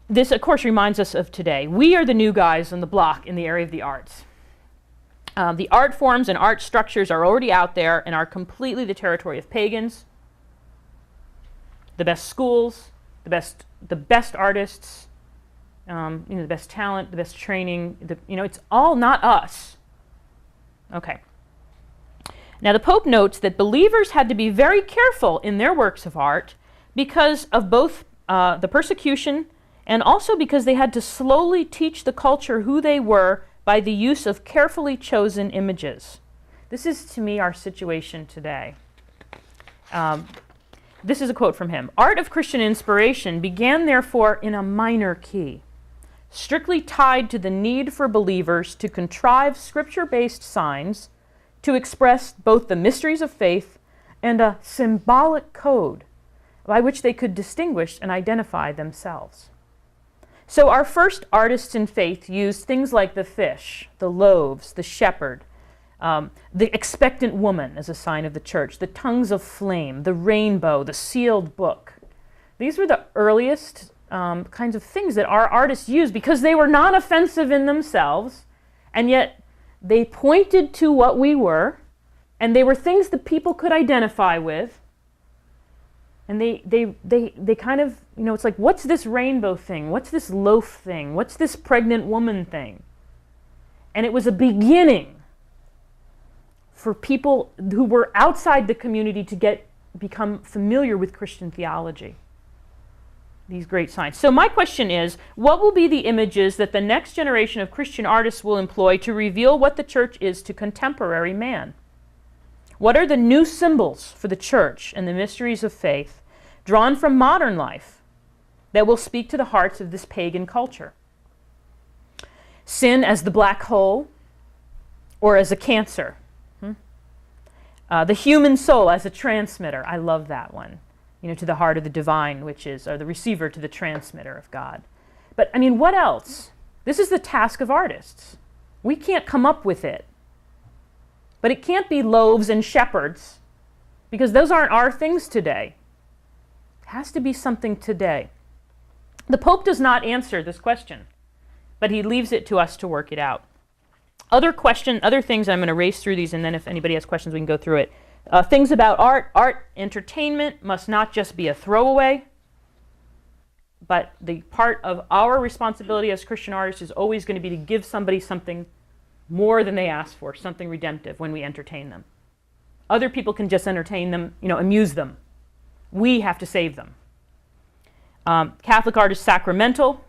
this, of course, reminds us of today. We are the new guys on the block in the area of the arts. The art forms and art structures are already out there and are completely the territory of pagans. The best schools, the best artists, the best talent, the best training. It's all not us. Okay. Now the Pope notes that believers had to be very careful in their works of art because of both the persecution and also because they had to slowly teach the culture who they were by the use of carefully chosen images. This is, to me, our situation today. This is a quote from him. Art of Christian inspiration began, therefore, in a minor key, strictly tied to the need for believers to contrive scripture-based signs to express both the mysteries of faith and a symbolic code by which they could distinguish and identify themselves. So our first artists in faith used things like the fish, the loaves, the shepherd, the expectant woman as a sign of the church, the tongues of flame, the rainbow, the sealed book. These were the earliest kinds of things that our artists used because they were non-offensive in themselves, and yet they pointed to what we were, and they were things that people could identify with. And they kind of, it's like, what's this rainbow thing? What's this loaf thing? What's this pregnant woman thing? And it was a beginning for people who were outside the community to become familiar with Christian theology. These great signs. So my question is, what will be the images that the next generation of Christian artists will employ to reveal what the church is to contemporary man? What are the new symbols for the church and the mysteries of faith drawn from modern life that will speak to the hearts of this pagan culture? Sin as the black hole or as a cancer? The human soul as a transmitter. I love that one. To the heart of the divine, which is, or the receiver to the transmitter of God. But, what else? This is the task of artists. We can't come up with it. But it can't be loaves and shepherds, because those aren't our things today. It has to be something today. The Pope does not answer this question, but he leaves it to us to work it out. Other things, I'm going to race through these, and then if anybody has questions, we can go through it. Things about art. Art entertainment must not just be a throwaway, but the part of our responsibility as Christian artists is always going to be to give somebody something more than they ask for, something redemptive when we entertain them. Other people can just entertain them, amuse them. We have to save them. Catholic art is sacramental.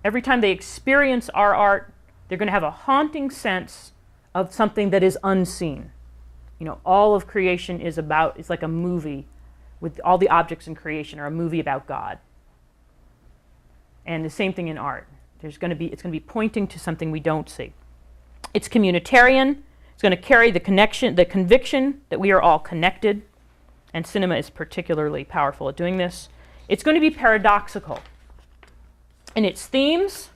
Every time they experience our art, they're going to have a haunting sense of something that is unseen. All of creation it's like a movie, with all the objects in creation are a movie about God. And the same thing in art. It's going to be pointing to something we don't see. It's communitarian. It's going to carry the conviction that we are all connected, and cinema is particularly powerful at doing this. It's going to be paradoxical. In its themes,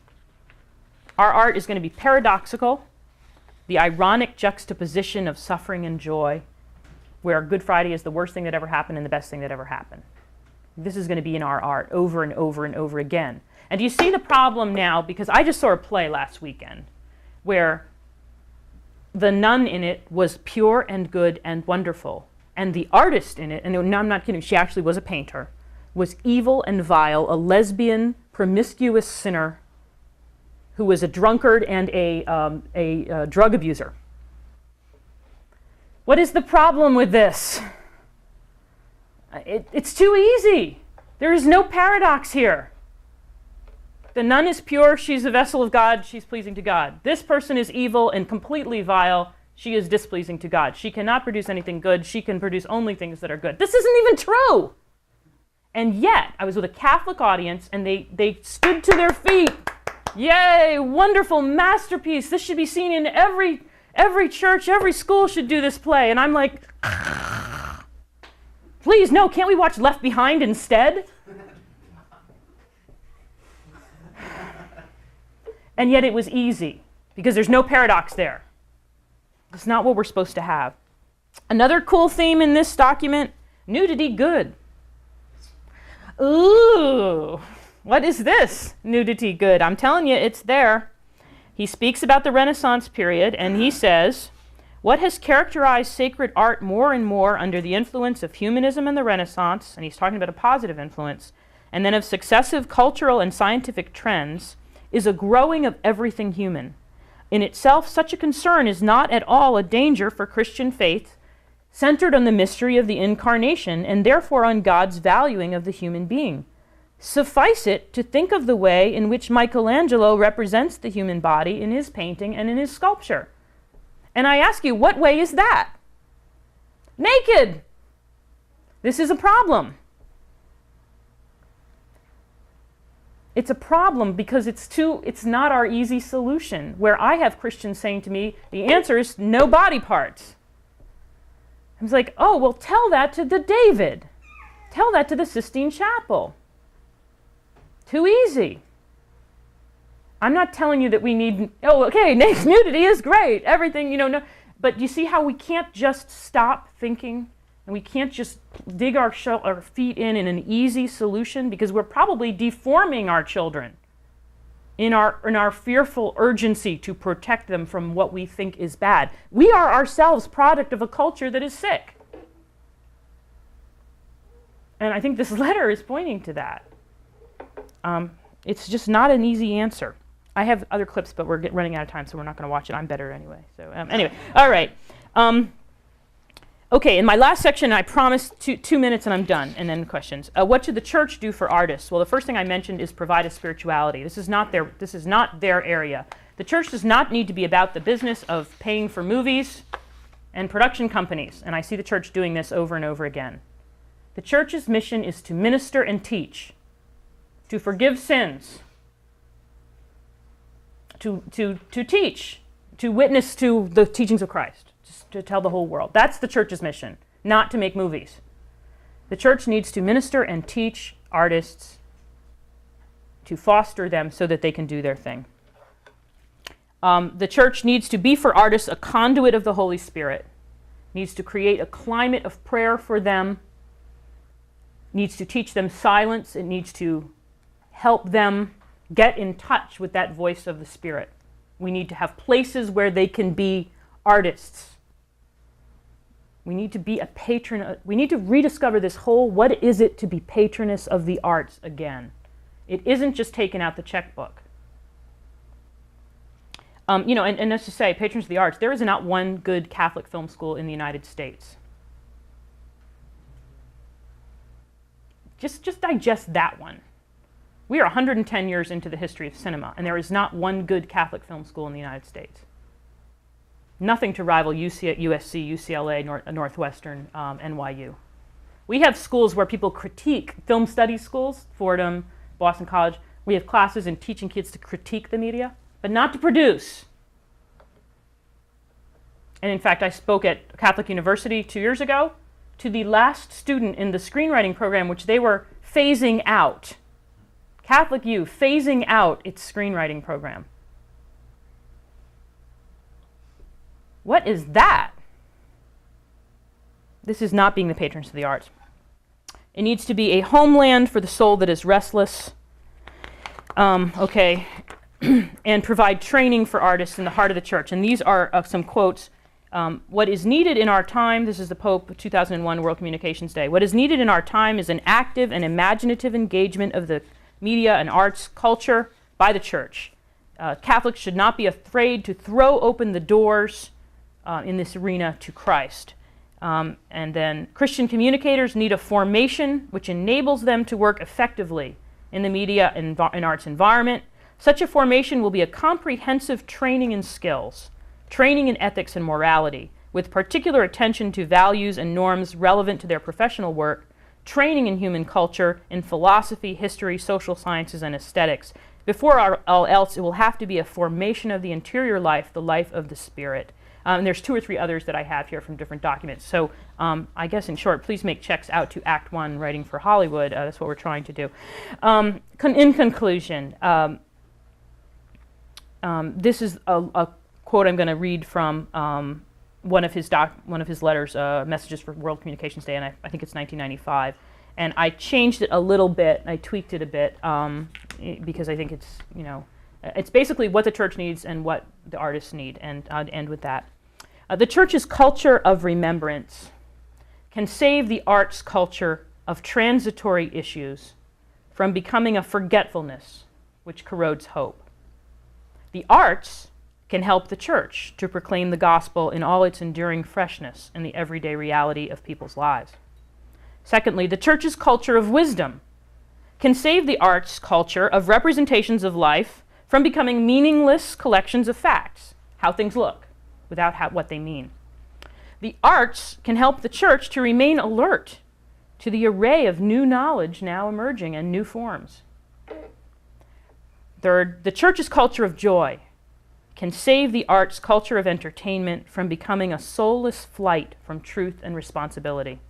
our art is going to be paradoxical, the ironic juxtaposition of suffering and joy, where Good Friday is the worst thing that ever happened and the best thing that ever happened. This is going to be in our art over and over and over again. And do you see the problem now? Because I just saw a play last weekend where the nun in it was pure and good and wonderful. And the artist in it, and no, I'm not kidding, she actually was a painter, was evil and vile, a lesbian, promiscuous sinner who was a drunkard and a drug abuser. What is the problem with this? It's too easy. There is no paradox here. The nun is pure, she's a vessel of God, she's pleasing to God. This person is evil and completely vile, she is displeasing to God. She cannot produce anything good, she can produce only things that are good. This isn't even true! And yet, I was with a Catholic audience and they stood to their feet. Yay, wonderful masterpiece. This should be seen in every church, every school should do this play. And I'm like, please, no, can't we watch Left Behind instead? And yet it was easy, because there's no paradox there. It's not what we're supposed to have. Another cool theme in this document, nudity good. Ooh, What is this? Nudity good. I'm telling you, it's there. He speaks about the Renaissance period, and he says, what has characterized sacred art more and more under the influence of humanism and the Renaissance, and he's talking about a positive influence, and then of successive cultural and scientific trends, is a growing of everything human. In itself, such a concern is not at all a danger for Christian faith, centered on the mystery of the incarnation, and therefore on God's valuing of the human being. Suffice it to think of the way in which Michelangelo represents the human body in his painting and in his sculpture. And I ask you, what way is that? Naked! This is a problem. It's a problem because it's not our easy solution, where I have Christians saying to me, the answer is no body parts. I was like, oh, well, tell that to the David. Tell that to the Sistine Chapel. Too easy. I'm not telling you that we need, oh, okay, nudity is great, everything, no. But you see how we can't just stop thinking, and we can't just dig our feet in an easy solution, because we're probably deforming our children in our fearful urgency to protect them from what we think is bad. We are ourselves product of a culture that is sick. And I think this letter is pointing to that. It's just not an easy answer. I have other clips, but we're running out of time, so we're not going to watch it. I'm better anyway. So anyway, all right. Okay, in my last section, I promised 2 minutes and I'm done, and then questions. What should the church do for artists? Well, the first thing I mentioned is provide a spirituality. This is not their area. The church does not need to be about the business of paying for movies and production companies, and I see the church doing this over and over again. The church's mission is to minister and teach, to forgive sins, to teach, to witness to the teachings of Christ, to tell the whole world. That's the church's mission, not to make movies. The church needs to minister and teach artists, to foster them so that they can do their thing. The church needs to be for artists a conduit of the Holy Spirit, needs to create a climate of prayer for them, needs to teach them silence, it needs to help them get in touch with that voice of the Spirit. We need to have places where they can be artists. We need to be a patron. We need to rediscover this whole, what is it to be patroness of the arts again? It isn't just taking out the checkbook. And let's just say, patrons of the arts, there is not one good Catholic film school in the United States. Just digest that one. We are 110 years into the history of cinema, and there is not one good Catholic film school in the United States. Nothing to rival USC, UCLA, Northwestern, NYU. We have schools where people critique, film studies schools, Fordham, Boston College. We have classes in teaching kids to critique the media, but not to produce. And in fact, I spoke at Catholic University 2 years ago to the last student in the screenwriting program, which they were phasing out. Catholic U phasing out its screenwriting program. What is that? This is not being the patrons of the arts. It needs to be a homeland for the soul that is restless. And provide training for artists in the heart of the church. And these are some quotes. What is needed in our time, this is the Pope, 2001 World Communications Day. What is needed in our time is an active and imaginative engagement of the media and arts culture by the church. Catholics should not be afraid to throw open the doors in this arena to Christ. And then Christian communicators need a formation which enables them to work effectively in the media and arts environment. Such a formation will be a comprehensive training in skills, training in ethics and morality, with particular attention to values and norms relevant to their professional work, training in human culture, in philosophy, history, social sciences, and aesthetics. Before all else, it will have to be a formation of the interior life, the life of the Spirit. And there's 2 or 3 others that I have here from different documents. So I guess in short, please make checks out to Act 1, Writing for Hollywood. That's what we're trying to do. In conclusion, this is a quote I'm going to read from one of his letters, Messages for World Communications Day, and I think it's 1995. And I changed it a little bit. I tweaked it a bit because I think it's, you know, it's basically what the church needs and what the artists need. And I'd end with that. The church's culture of remembrance can save the arts culture of transitory issues from becoming a forgetfulness which corrodes hope. The arts can help the church to proclaim the gospel in all its enduring freshness in the everyday reality of people's lives. Secondly, the church's culture of wisdom can save the arts culture of representations of life from becoming meaningless collections of facts, how things look, without what they mean. The arts can help the church to remain alert to the array of new knowledge now emerging in new forms. Third, the church's culture of joy can save the arts culture of entertainment from becoming a soulless flight from truth and responsibility.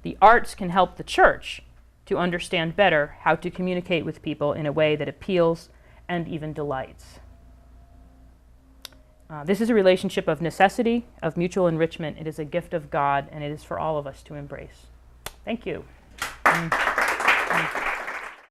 The arts can help the church to understand better how to communicate with people in a way that appeals and even delights. This is a relationship of necessity, of mutual enrichment. It is a gift of God, and it is for all of us to embrace. Thank you.